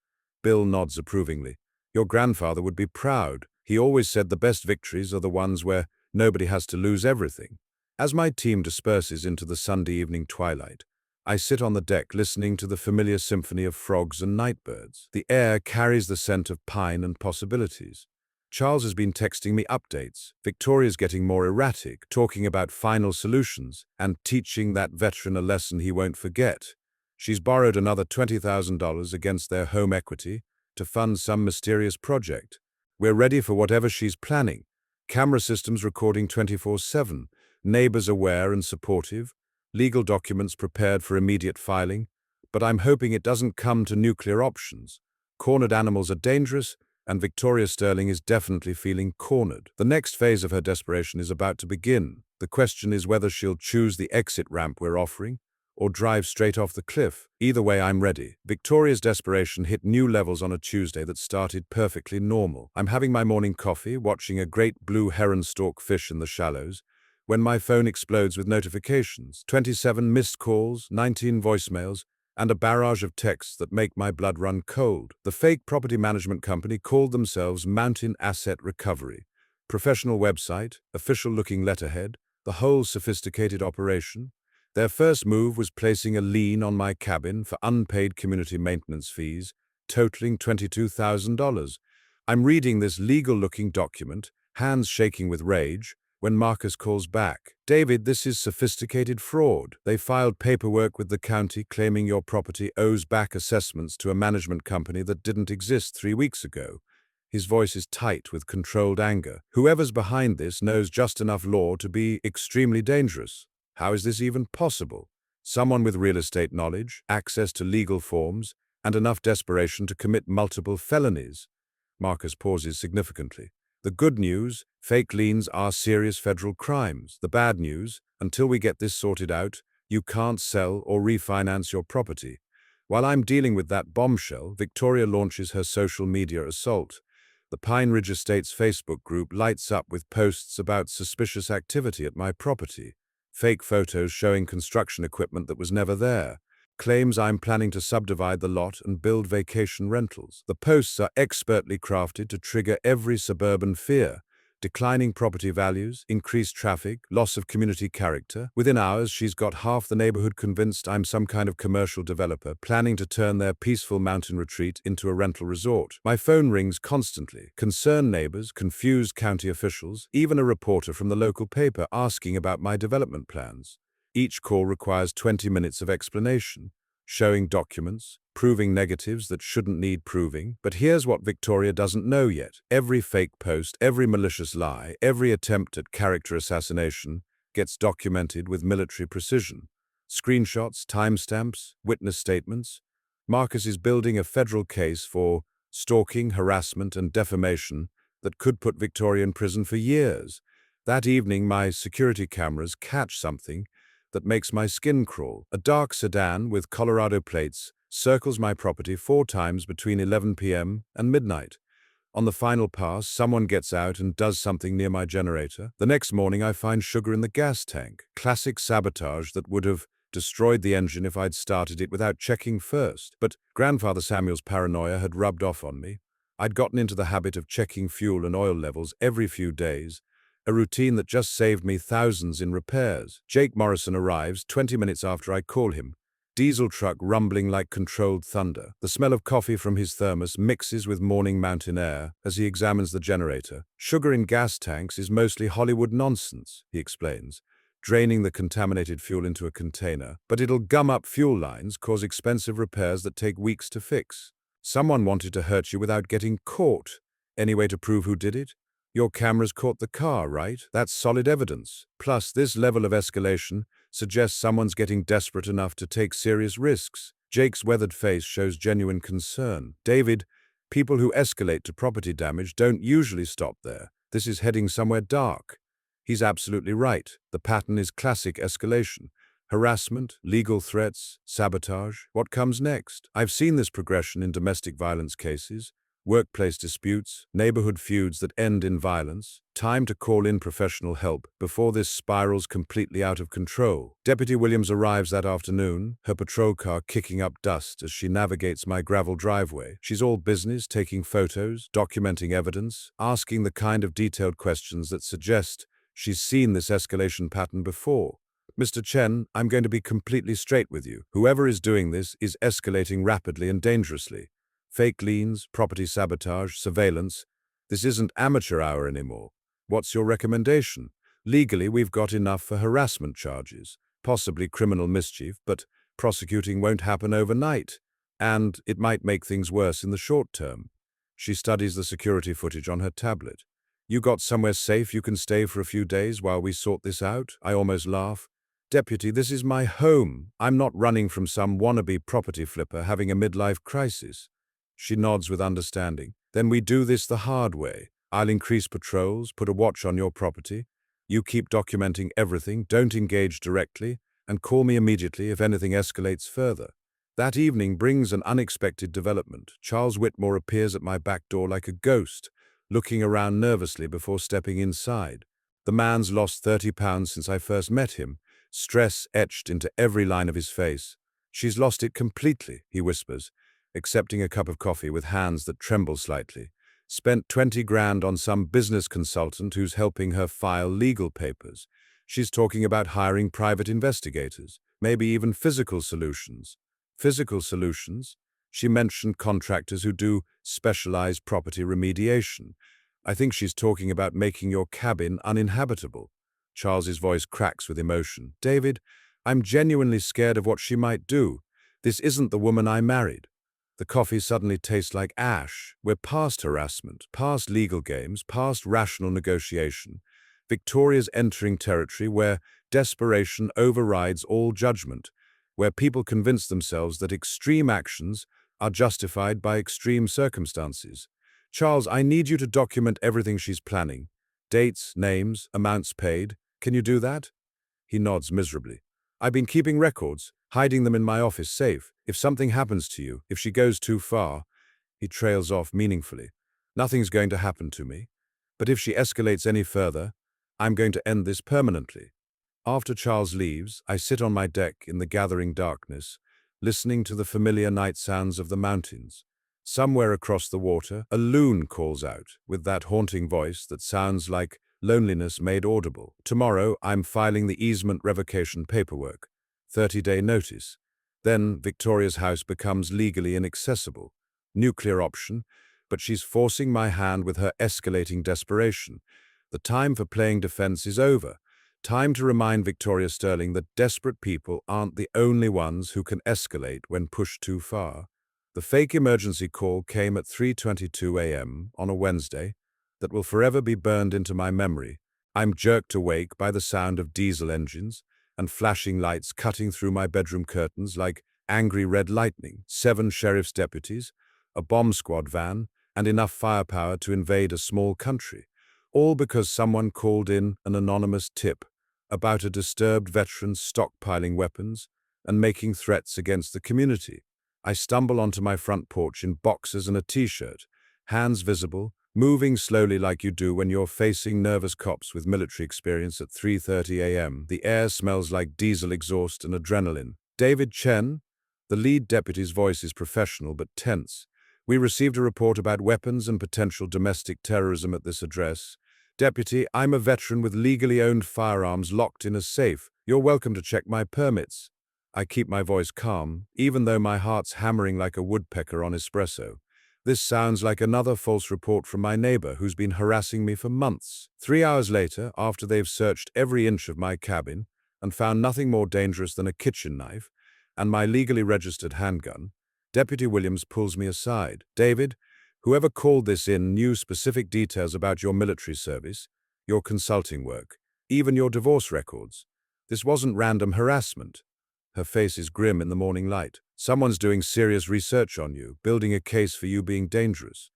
Bill nods approvingly. Your grandfather would be proud. He always said the best victories are the ones where nobody has to lose everything. As my team disperses into the Sunday evening twilight, I sit on the deck listening to the familiar symphony of frogs and nightbirds. The air carries the scent of pine and possibilities. Charles has been texting me updates. Victoria's getting more erratic, talking about final solutions and teaching that veteran a lesson he won't forget. She's borrowed another $20,000 against their home equity to fund some mysterious project. We're ready for whatever she's planning. Camera systems recording 24/7, neighbors aware and supportive, legal documents prepared for immediate filing, but I'm hoping it doesn't come to nuclear options. Cornered animals are dangerous, and Victoria Sterling is definitely feeling cornered. The next phase of her desperation is about to begin. The question is whether she'll choose the exit ramp we're offering, or drive straight off the cliff. Either way, I'm ready. Victoria's desperation hit new levels on a Tuesday that started perfectly normal. I'm having my morning coffee, watching a great blue heron stalk fish in the shallows, when my phone explodes with notifications. 27 missed calls, 19 voicemails, and a barrage of texts that make my blood run cold. The fake property management company called themselves Mountain Asset Recovery. Professional website, official-looking letterhead, the whole sophisticated operation. Their first move was placing a lien on my cabin for unpaid community maintenance fees, totaling $22,000. I'm reading this legal-looking document, hands shaking with rage, when Marcus calls back. David, this is sophisticated fraud. They filed paperwork with the county claiming your property owes back assessments to a management company that didn't exist 3 weeks ago. His voice is tight with controlled anger. Whoever's behind this knows just enough law to be extremely dangerous. How is this even possible? Someone with real estate knowledge, access to legal forms, and enough desperation to commit multiple felonies. Marcus pauses significantly. The good news, fake liens are serious federal crimes. The bad news, until we get this sorted out, you can't sell or refinance your property. While I'm dealing with that bombshell, Victoria launches her social media assault. The Pine Ridge Estates Facebook group lights up with posts about suspicious activity at my property. Fake photos showing construction equipment that was never there. Claims I'm planning to subdivide the lot and build vacation rentals. The posts are expertly crafted to trigger every suburban fear. Declining property values, increased traffic, loss of community character. Within hours, she's got half the neighborhood convinced I'm some kind of commercial developer planning to turn their peaceful mountain retreat into a rental resort. My phone rings constantly. Concerned neighbors, confused county officials, even a reporter from the local paper asking about my development plans. Each call requires 20 minutes of explanation, showing documents, proving negatives that shouldn't need proving. But here's what Victoria doesn't know yet. Every fake post, every malicious lie, every attempt at character assassination gets documented with military precision. Screenshots, timestamps, witness statements. Marcus is building a federal case for stalking, harassment, and defamation that could put Victoria in prison for years. That evening, my security cameras catch something that makes my skin crawl. A dark sedan with Colorado plates circles my property 4 times between 11 p.m. and midnight. On the final pass, someone gets out and does something near my generator. The next morning, I find sugar in the gas tank. Classic sabotage that would have destroyed the engine if I'd started it without checking first. But Grandfather Samuel's paranoia had rubbed off on me. I'd gotten into the habit of checking fuel and oil levels every few days, a routine that just saved me thousands in repairs. Jake Morrison arrives 20 minutes after I call him. Diesel truck rumbling like controlled thunder. The smell of coffee from his thermos mixes with morning mountain air as he examines the generator. Sugar in gas tanks is mostly Hollywood nonsense, he explains, draining the contaminated fuel into a container. But it'll gum up fuel lines, cause expensive repairs that take weeks to fix. Someone wanted to hurt you without getting caught. Any way to prove who did it? Your cameras caught the car, right? That's solid evidence. Plus, this level of escalation suggests someone's getting desperate enough to take serious risks. Jake's weathered face shows genuine concern. David, people who escalate to property damage don't usually stop there. This is heading somewhere dark. He's absolutely right. The pattern is classic escalation. Harassment, legal threats, sabotage. What comes next? I've seen this progression in domestic violence cases. Workplace disputes, neighborhood feuds that end in violence. Time to call in professional help before this spirals completely out of control. Deputy Williams arrives that afternoon, her patrol car kicking up dust as she navigates my gravel driveway. She's all business, taking photos, documenting evidence, asking the kind of detailed questions that suggest she's seen this escalation pattern before. Mr. Chen, I'm going to be completely straight with you. Whoever is doing this is escalating rapidly and dangerously. Fake liens, property sabotage, surveillance. This isn't amateur hour anymore. What's your recommendation? Legally, we've got enough for harassment charges, possibly criminal mischief, but prosecuting won't happen overnight, and it might make things worse in the short term. She studies the security footage on her tablet. You got somewhere safe you can stay for a few days while we sort this out? I almost laugh. Deputy, this is my home. I'm not running from some wannabe property flipper having a midlife crisis. She nods with understanding. Then we do this the hard way. I'll increase patrols, put a watch on your property. You keep documenting everything, don't engage directly, and call me immediately if anything escalates further. That evening brings an unexpected development. Charles Whitmore appears at my back door like a ghost, looking around nervously before stepping inside. The man's lost 30 pounds since I first met him, stress etched into every line of his face. She's lost it completely, he whispers, accepting a cup of coffee with hands that tremble slightly. Spent 20 grand on some business consultant who's helping her file legal papers. She's talking about hiring private investigators, maybe even physical solutions. Physical solutions? She mentioned contractors who do specialized property remediation. I think she's talking about making your cabin uninhabitable. Charles's voice cracks with emotion. David, I'm genuinely scared of what she might do. This isn't the woman I married. The coffee suddenly tastes like ash. We're past harassment, past legal games, past rational negotiation. Victoria's entering territory where desperation overrides all judgment, where people convince themselves that extreme actions are justified by extreme circumstances. Charles, I need you to document everything she's planning. Dates, names, amounts paid. Can you do that? He nods miserably. I've been keeping records, hiding them in my office safe. If something happens to you, if she goes too far, he trails off meaningfully. Nothing's going to happen to me. But if she escalates any further, I'm going to end this permanently. After Charles leaves, I sit on my deck in the gathering darkness, listening to the familiar night sounds of the mountains. Somewhere across the water, a loon calls out, with that haunting voice that sounds like loneliness made audible. Tomorrow, I'm filing the easement revocation paperwork. 30-day notice. Then Victoria's house becomes legally inaccessible. Nuclear option, but she's forcing my hand with her escalating desperation. The time for playing defense is over. Time to remind Victoria Sterling that desperate people aren't the only ones who can escalate when pushed too far. The fake emergency call came at 3:22 a.m. on a Wednesday that will forever be burned into my memory. I'm jerked awake by the sound of diesel engines and flashing lights cutting through my bedroom curtains like angry red lightning, 7 sheriff's deputies, a bomb squad van, and enough firepower to invade a small country, all because someone called in an anonymous tip about a disturbed veteran stockpiling weapons and making threats against the community. I stumble onto my front porch in boxers and a t-shirt, hands visible, moving slowly like you do when you're facing nervous cops with military experience at 3:30 a.m. The air smells like diesel exhaust and adrenaline. David Chen, the lead deputy's voice is professional but tense. We received a report about weapons and potential domestic terrorism at this address. Deputy, I'm a veteran with legally owned firearms locked in a safe. You're welcome to check my permits. I keep my voice calm, even though my heart's hammering like a woodpecker on espresso. This sounds like another false report from my neighbor who's been harassing me for months. 3 hours later, after they've searched every inch of my cabin and found nothing more dangerous than a kitchen knife and my legally registered handgun, Deputy Williams pulls me aside. David, whoever called this in knew specific details about your military service, your consulting work, even your divorce records. This wasn't random harassment. Her face is grim in the morning light. Someone's doing serious research on you, building a case for you being dangerous.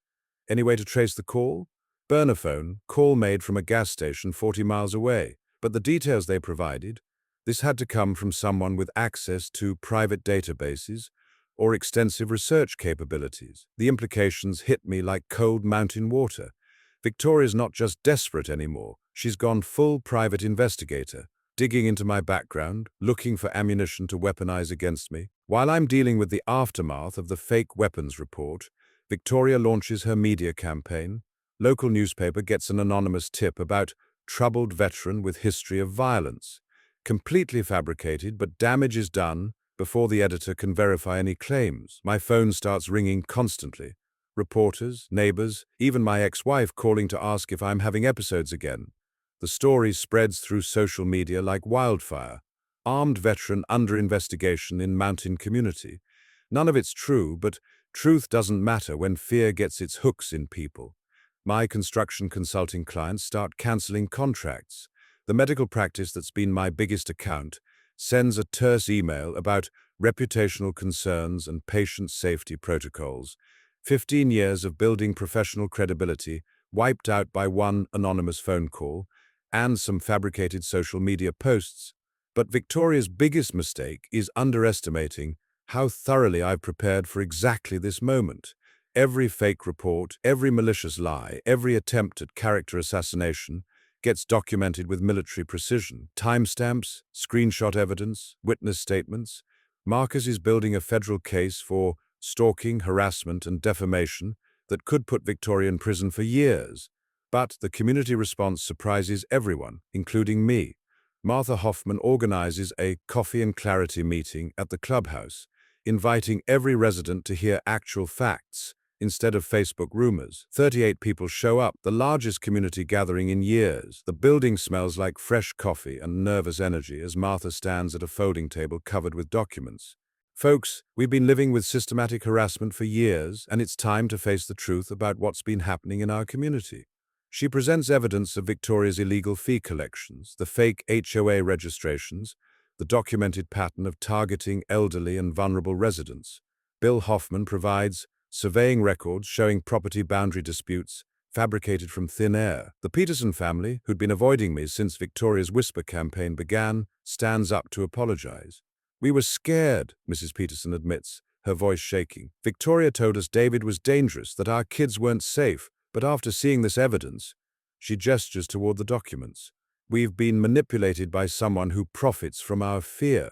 Any way to trace the call? Burner phone, call made from a gas station 40 miles away. But the details they provided, this had to come from someone with access to private databases or extensive research capabilities. The implications hit me like cold mountain water. Victoria's not just desperate anymore. She's gone full private investigator, digging into my background, looking for ammunition to weaponize against me. While I'm dealing with the aftermath of the fake weapons report, Victoria launches her media campaign. Local newspaper gets an anonymous tip about troubled veteran with history of violence. Completely fabricated, but damage is done before the editor can verify any claims. My phone starts ringing constantly. Reporters, neighbors, even my ex-wife calling to ask if I'm having episodes again. The story spreads through social media like wildfire. Armed veteran under investigation in mountain community. None of it's true, but truth doesn't matter when fear gets its hooks in people. My construction consulting clients start canceling contracts. The medical practice that's been my biggest account sends a terse email about reputational concerns and patient safety protocols. 15 years of building professional credibility wiped out by one anonymous phone call and some fabricated social media posts. But Victoria's biggest mistake is underestimating how thoroughly I've prepared for exactly this moment. Every fake report, every malicious lie, every attempt at character assassination gets documented with military precision. Timestamps, screenshot evidence, witness statements. Marcus is building a federal case for stalking, harassment, and defamation that could put Victoria in prison for years. But the community response surprises everyone, including me. Martha Hoffman organizes a coffee and clarity meeting at the clubhouse, inviting every resident to hear actual facts instead of Facebook rumors. 38 people show up, the largest community gathering in years. The building smells like fresh coffee and nervous energy as Martha stands at a folding table covered with documents. Folks, we've been living with systematic harassment for years, and it's time to face the truth about what's been happening in our community. She presents evidence of Victoria's illegal fee collections, the fake HOA registrations, the documented pattern of targeting elderly and vulnerable residents. Bill Hoffman provides surveying records showing property boundary disputes fabricated from thin air. The Peterson family, who'd been avoiding me since Victoria's Whisper campaign began, stands up to apologize. "We were scared," Mrs. Peterson admits, her voice shaking. "Victoria told us David was dangerous, that our kids weren't safe. But after seeing this evidence," she gestures toward the documents, "we've been manipulated by someone who profits from our fear."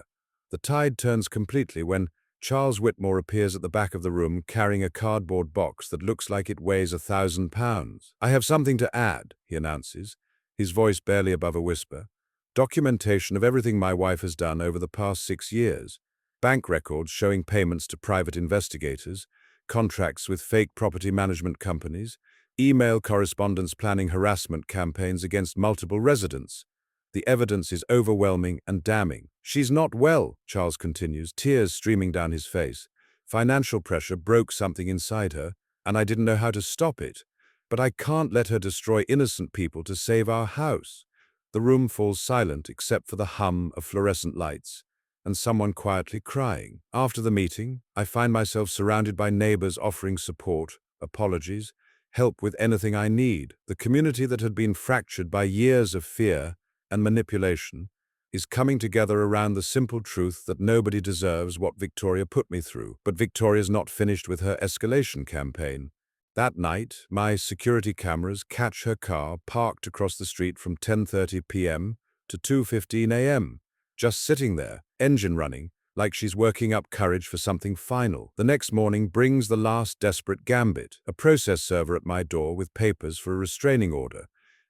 The tide turns completely when Charles Whitmore appears at the back of the room carrying a cardboard box that looks like it weighs 1,000 pounds. "I have something to add," he announces, his voice barely above a whisper. "Documentation of everything my wife has done over the past 6 years. Bank records showing payments to private investigators, contracts with fake property management companies, email correspondence planning harassment campaigns against multiple residents. The evidence is overwhelming and damning." "She's not well," Charles continues, tears streaming down his face. Financial pressure broke something inside her, and I didn't know how to stop it. But I can't let her destroy innocent people to save our house. The room falls silent except for the hum of fluorescent lights and someone quietly crying. After the meeting, I find myself surrounded by neighbors offering support, apologies, help with anything I need. The community that had been fractured by years of fear and manipulation is coming together around the simple truth that nobody deserves what Victoria put me through. But Victoria's not finished with her escalation campaign. That night, my security cameras catch her car parked across the street from 10:30 p.m. to 2:15 a.m., just sitting there, engine running, like she's working up courage for something final. The next morning brings the last desperate gambit, a process server at my door with papers for a restraining order.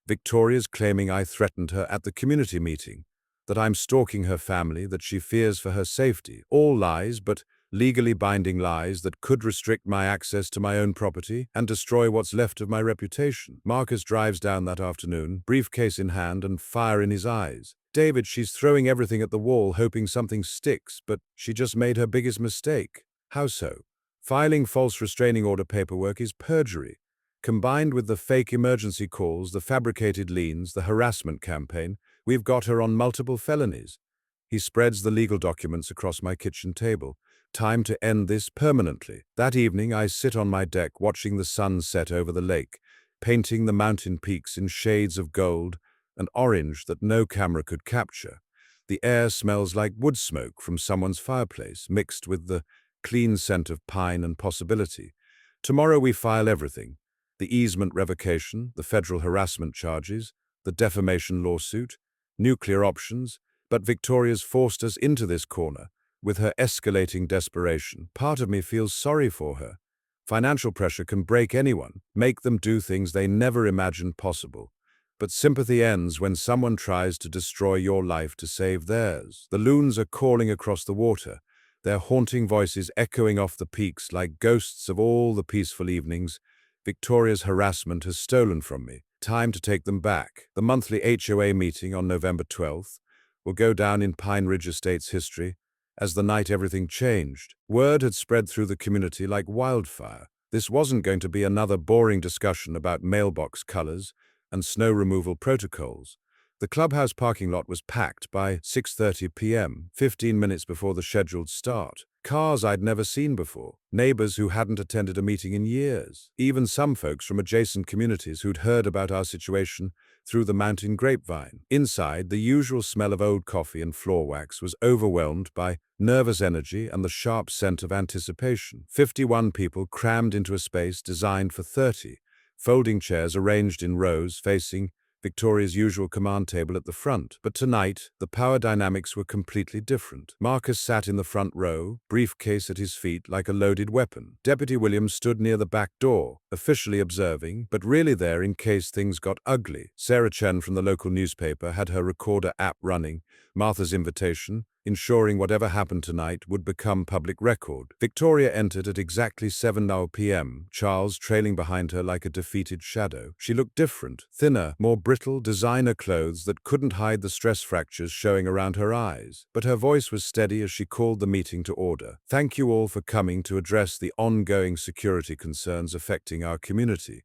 Victoria's claiming I threatened her at the community meeting, that I'm stalking her family, that she fears for her safety. All lies, but legally binding lies that could restrict my access to my own property and destroy what's left of my reputation. Marcus drives down that afternoon, briefcase in hand and fire in his eyes. David, she's throwing everything at the wall, hoping something sticks, but she just made her biggest mistake. How so? Filing false restraining order paperwork is perjury. Combined with the fake emergency calls, the fabricated liens, the harassment campaign, we've got her on multiple felonies. He spreads the legal documents across my kitchen table. Time to end this permanently. That evening, I sit on my deck watching the sun set over the lake, painting the mountain peaks in shades of gold and orange that no camera could capture. The air smells like wood smoke from someone's fireplace, mixed with the clean scent of pine and possibility. Tomorrow we file everything: the easement revocation, the federal harassment charges, the defamation lawsuit, nuclear options. But Victoria's forced us into this corner. With her escalating desperation, part of me feels sorry for her. Financial pressure can break anyone, make them do things they never imagined possible. But sympathy ends when someone tries to destroy your life to save theirs. The loons are calling across the water, their haunting voices echoing off the peaks like ghosts of all the peaceful evenings Victoria's harassment has stolen from me. Time to take them back. The monthly HOA meeting on November 12th will go down in Pine Ridge Estate's history as the night everything changed. Word had spread through the community like wildfire. This wasn't going to be another boring discussion about mailbox colors and snow removal protocols. The clubhouse parking lot was packed by 6:30 p.m., 15 minutes before the scheduled start. Cars I'd never seen before, neighbors who hadn't attended a meeting in years, even some folks from adjacent communities who'd heard about our situation through the mountain grapevine. Inside, the usual smell of old coffee and floor wax was overwhelmed by nervous energy and the sharp scent of anticipation. 51 people crammed into a space designed for 30, folding chairs arranged in rows facing Victoria's usual command table at the front. But tonight, the power dynamics were completely different. Marcus sat in the front row, briefcase at his feet like a loaded weapon. Deputy Williams stood near the back door, officially observing, but really there in case things got ugly. Sarah Chen from the local newspaper had her recorder app running, Martha's invitation, ensuring whatever happened tonight would become public record. Victoria entered at exactly 7 p.m., Charles trailing behind her like a defeated shadow. She looked different, thinner, more brittle, designer clothes that couldn't hide the stress fractures showing around her eyes. But her voice was steady as she called the meeting to order. Thank you all for coming to address the ongoing security concerns affecting our community.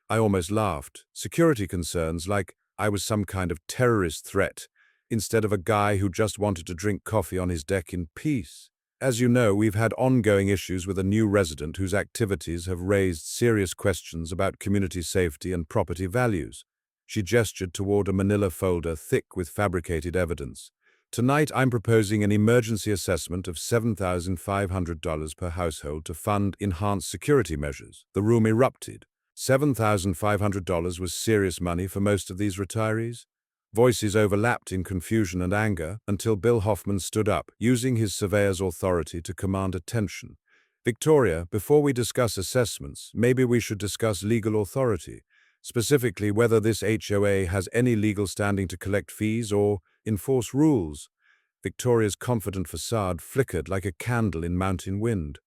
I almost laughed. Security concerns, like I was some kind of terrorist threat, instead of a guy who just wanted to drink coffee on his deck in peace. As you know, we've had ongoing issues with a new resident whose activities have raised serious questions about community safety and property values. She gestured toward a manila folder thick with fabricated evidence. Tonight, I'm proposing an emergency assessment of $7,500 per household to fund enhanced security measures. The room erupted. $7,500 was serious money for most of these retirees. Voices overlapped in confusion and anger until Bill Hoffman stood up, using his surveyor's authority to command attention. Victoria, before we discuss assessments, maybe we should discuss legal authority, specifically whether this HOA has any legal standing to collect fees or enforce rules. Victoria's confident facade flickered like a candle in mountain wind.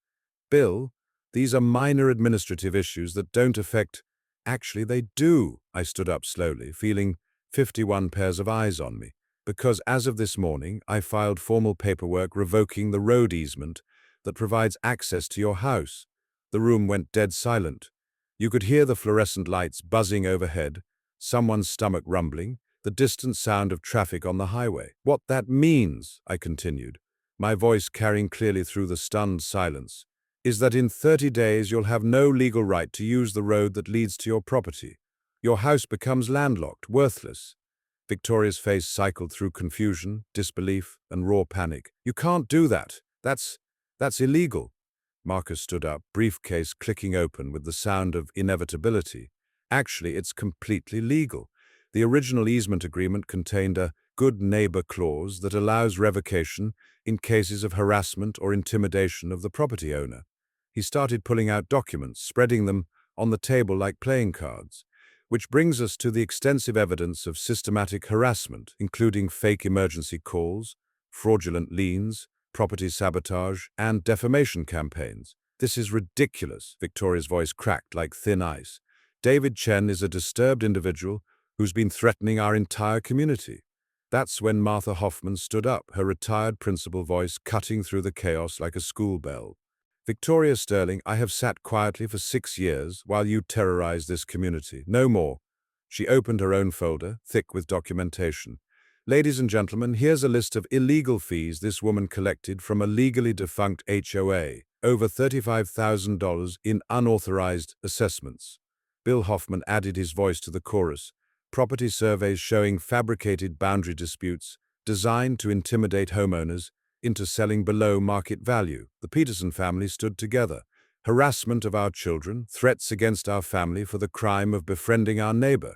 Bill, these are minor administrative issues that don't affect— Actually, they do. I stood up slowly, feeling 51 pairs of eyes on me, because as of this morning, I filed formal paperwork revoking the road easement that provides access to your house. The room went dead silent. You could hear the fluorescent lights buzzing overhead, someone's stomach rumbling, the distant sound of traffic on the highway. "What that means," I continued, my voice carrying clearly through the stunned silence, "is that in 30 days you'll have no legal right to use the road that leads to your property. Your house becomes landlocked, worthless." Victoria's face cycled through confusion, disbelief, and raw panic. "You can't do that. That's illegal." Marcus stood up, briefcase clicking open with the sound of inevitability. "Actually, it's completely legal. The original easement agreement contained a good neighbor clause that allows revocation in cases of harassment or intimidation of the property owner." He started pulling out documents, spreading them on the table like playing cards. "Which brings us to the extensive evidence of systematic harassment, including fake emergency calls, fraudulent liens, property sabotage, and defamation campaigns." "This is ridiculous," Victoria's voice cracked like thin ice. "David Chen is a disturbed individual who's been threatening our entire community." That's when Martha Hoffman stood up, her retired principal voice cutting through the chaos like a school bell. "Victoria Sterling, I have sat quietly for 6 years while you terrorize this community. No more." She opened her own folder, thick with documentation. "Ladies and gentlemen, here's a list of illegal fees this woman collected from a legally defunct HOA. Over $35,000 in unauthorized assessments." Bill Hoffman added his voice to the chorus. "Property surveys showing fabricated boundary disputes designed to intimidate homeowners into selling below market value." The Peterson family stood together. "Harassment of our children, threats against our family for the crime of befriending our neighbor."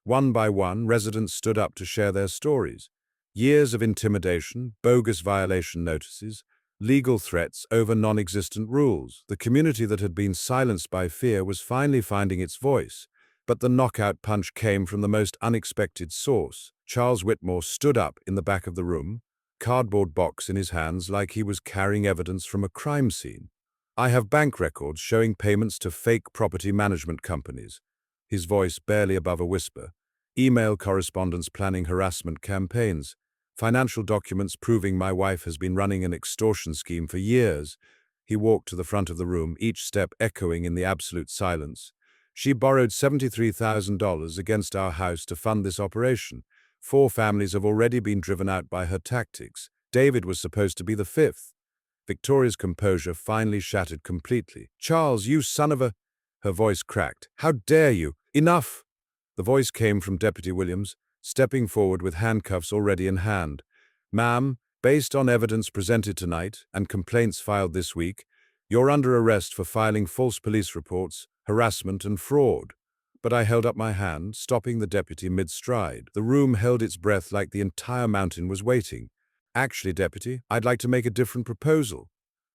One by one, residents stood up to share their stories. Years of intimidation, bogus violation notices, legal threats over non-existent rules. The community that had been silenced by fear was finally finding its voice. But the knockout punch came from the most unexpected source. Charles Whitmore stood up in the back of the room, cardboard box in his hands like he was carrying evidence from a crime scene. "I have bank records showing payments to fake property management companies." His voice barely above a whisper. "Email correspondence planning harassment campaigns. Financial documents proving my wife has been running an extortion scheme for years." He walked to the front of the room, each step echoing in the absolute silence. "She borrowed $73,000 against our house to fund this operation. 4 families have already been driven out by her tactics. David was supposed to be the 5th. Victoria's composure finally shattered completely. "Charles, you son of a—" Her voice cracked. "How dare you? Enough!" The voice came from Deputy Williams, stepping forward with handcuffs already in hand. "Ma'am, based on evidence presented tonight and complaints filed this week, you're under arrest for filing false police reports, harassment, and fraud." But I held up my hand, stopping the deputy mid-stride. The room held its breath like the entire mountain was waiting. "Actually, Deputy, I'd like to make a different proposal."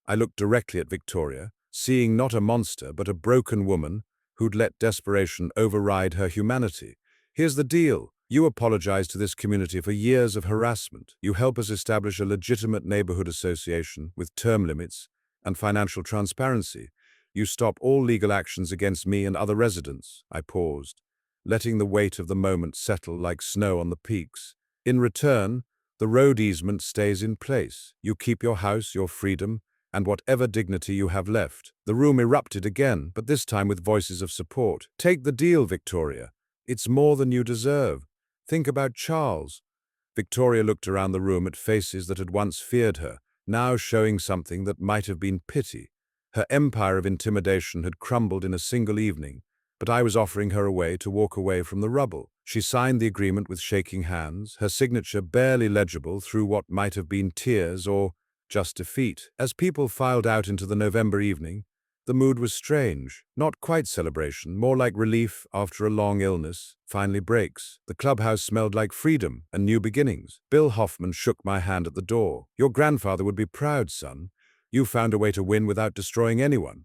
I looked directly at Victoria, seeing not a monster but a broken woman who'd let desperation override her humanity. "Here's the deal. You apologize to this community for years of harassment. You help us establish a legitimate neighborhood association with term limits and financial transparency. You stop all legal actions against me and other residents." I paused, letting the weight of the moment settle like snow on the peaks. "In return, the road easement stays in place. You keep your house, your freedom, and whatever dignity you have left." The room erupted again, but this time with voices of support. "Take the deal, Victoria. It's more than you deserve. Think about Charles." Victoria looked around the room at faces that had once feared her, now showing something that might have been pity. Her empire of intimidation had crumbled in a single evening, but I was offering her a way to walk away from the rubble. She signed the agreement with shaking hands, her signature barely legible through what might have been tears or just defeat. As people filed out into the November evening, the mood was strange. Not quite celebration, more like relief after a long illness finally breaks. The clubhouse smelled like freedom and new beginnings. Bill Hoffman shook my hand at the door. "Your grandfather would be proud, son. You found a way to win without destroying anyone."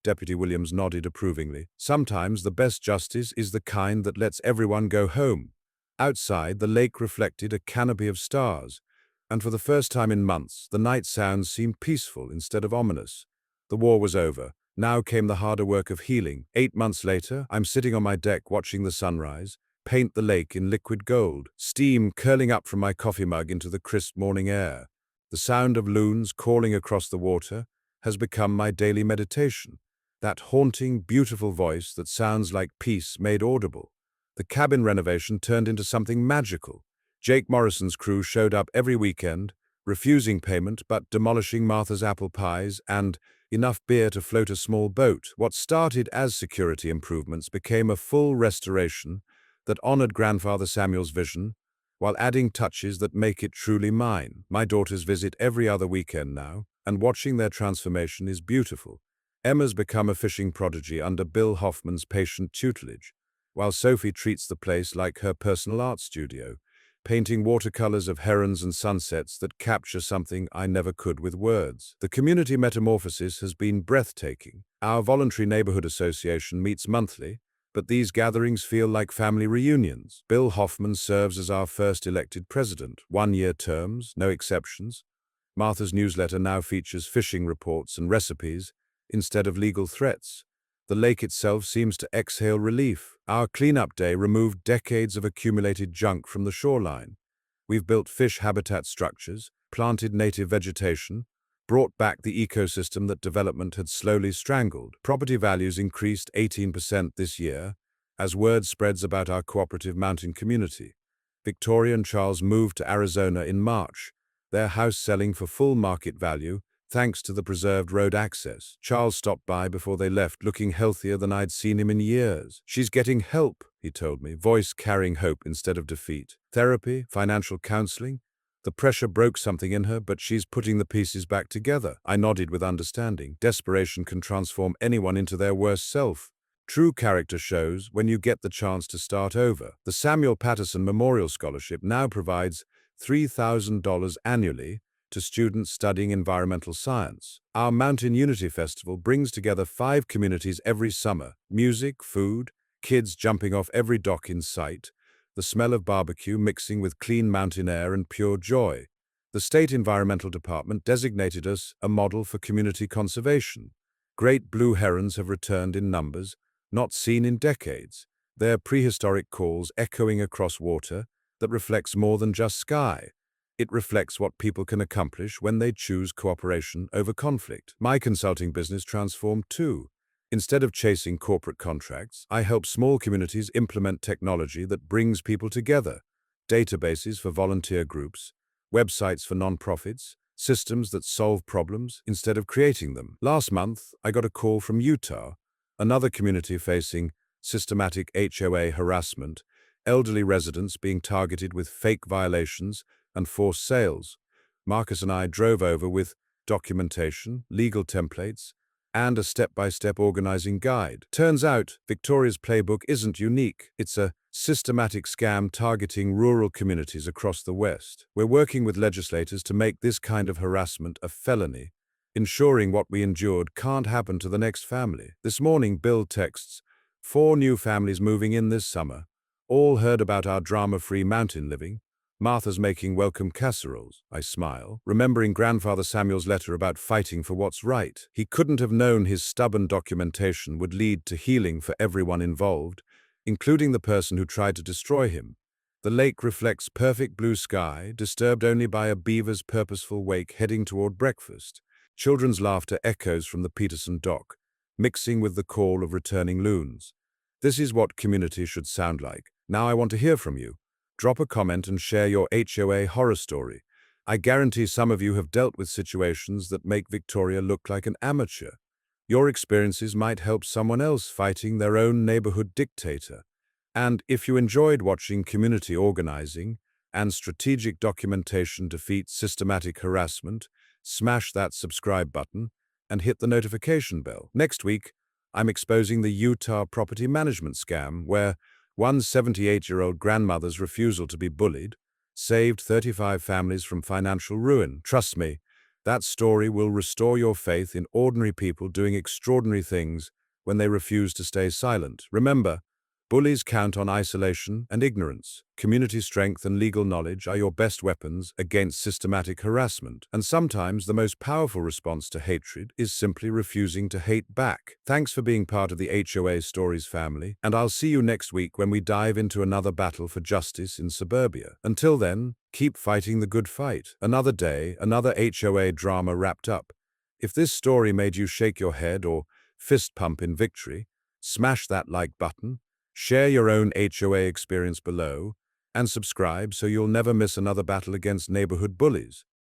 Deputy Williams nodded approvingly. "Sometimes the best justice is the kind that lets everyone go home." Outside, the lake reflected a canopy of stars, and for the first time in months, the night sounds seemed peaceful instead of ominous. The war was over. Now came the harder work of healing. 8 months later, I'm sitting on my deck watching the sunrise paint the lake in liquid gold, steam curling up from my coffee mug into the crisp morning air, the sound of loons calling across the water, has become my daily meditation. That haunting, beautiful voice that sounds like peace made audible. The cabin renovation turned into something magical. Jake Morrison's crew showed up every weekend, refusing payment but demolishing Martha's apple pies and enough beer to float a small boat. What started as security improvements became a full restoration that honored Grandfather Samuel's vision, while adding touches that make it truly mine. My daughters visit every other weekend now, and watching their transformation is beautiful. Emma's become a fishing prodigy under Bill Hoffman's patient tutelage, while Sophie treats the place like her personal art studio, painting watercolors of herons and sunsets that capture something I never could with words. The community metamorphosis has been breathtaking. Our voluntary neighborhood association meets monthly, but these gatherings feel like family reunions. Bill Hoffman serves as our first elected president, 1-year terms, no exceptions. Martha's newsletter now features fishing reports and recipes instead of legal threats. The lake itself seems to exhale relief. Our cleanup day removed decades of accumulated junk from the shoreline. We've built fish habitat structures, planted native vegetation, brought back the ecosystem that development had slowly strangled. Property values increased 18% this year, as word spreads about our cooperative mountain community. Victoria and Charles moved to Arizona in March, their house selling for full market value, thanks to the preserved road access. Charles stopped by before they left, looking healthier than I'd seen him in years. She's getting help, he told me, voice carrying hope instead of defeat. Therapy, financial counseling. The pressure broke something in her, but she's putting the pieces back together. I nodded with understanding. Desperation can transform anyone into their worst self. True character shows when you get the chance to start over. The Samuel Patterson Memorial Scholarship now provides $3,000 annually to students studying environmental science. Our Mountain Unity Festival brings together 5 communities every summer. Music, food, kids jumping off every dock in sight, the smell of barbecue mixing with clean mountain air and pure joy. The State Environmental Department designated us a model for community conservation. Great blue herons have returned in numbers, not seen in decades, their prehistoric calls echoing across water that reflects more than just sky. It reflects what people can accomplish when they choose cooperation over conflict. My consulting business transformed too. Instead of chasing corporate contracts, I help small communities implement technology that brings people together. Databases for volunteer groups, websites for nonprofits, systems that solve problems instead of creating them. Last month, I got a call from Utah, another community facing systematic HOA harassment, elderly residents being targeted with fake violations and forced sales. Marcus and I drove over with documentation, legal templates, and a step-by-step organizing guide. Turns out, Victoria's playbook isn't unique. It's a systematic scam targeting rural communities across the West. We're working with legislators to make this kind of harassment a felony, ensuring what we endured can't happen to the next family. This morning, Bill texts, 4 new families moving in this summer. All heard about our drama-free mountain living. Martha's making welcome casseroles. I smile, remembering Grandfather Samuel's letter about fighting for what's right. He couldn't have known his stubborn documentation would lead to healing for everyone involved, including the person who tried to destroy him. The lake reflects perfect blue sky, disturbed only by a beaver's purposeful wake heading toward breakfast. Children's laughter echoes from the Peterson dock, mixing with the call of returning loons. This is what community should sound like. Now I want to hear from you. Drop a comment and share your HOA horror story. I guarantee some of you have dealt with situations that make Victoria look like an amateur. Your experiences might help someone else fighting their own neighborhood dictator. And if you enjoyed watching community organizing and strategic documentation defeat systematic harassment, smash that subscribe button and hit the notification bell. Next week, I'm exposing the Utah property management scam where one 78-year-old grandmother's refusal to be bullied saved 35 families from financial ruin. Trust me, that story will restore your faith in ordinary people doing extraordinary things when they refuse to stay silent. Remember, bullies count on isolation and ignorance. Community strength and legal knowledge are your best weapons against systematic harassment. And sometimes the most powerful response to hatred is simply refusing to hate back. Thanks for being part of the HOA Stories family, and I'll see you next week when we dive into another battle for justice in suburbia. Until then, keep fighting the good fight. Another day, another HOA drama wrapped up. If this story made you shake your head or fist pump in victory, smash that like button, share your own HOA experience below, and subscribe so you'll never miss another battle against neighborhood bullies.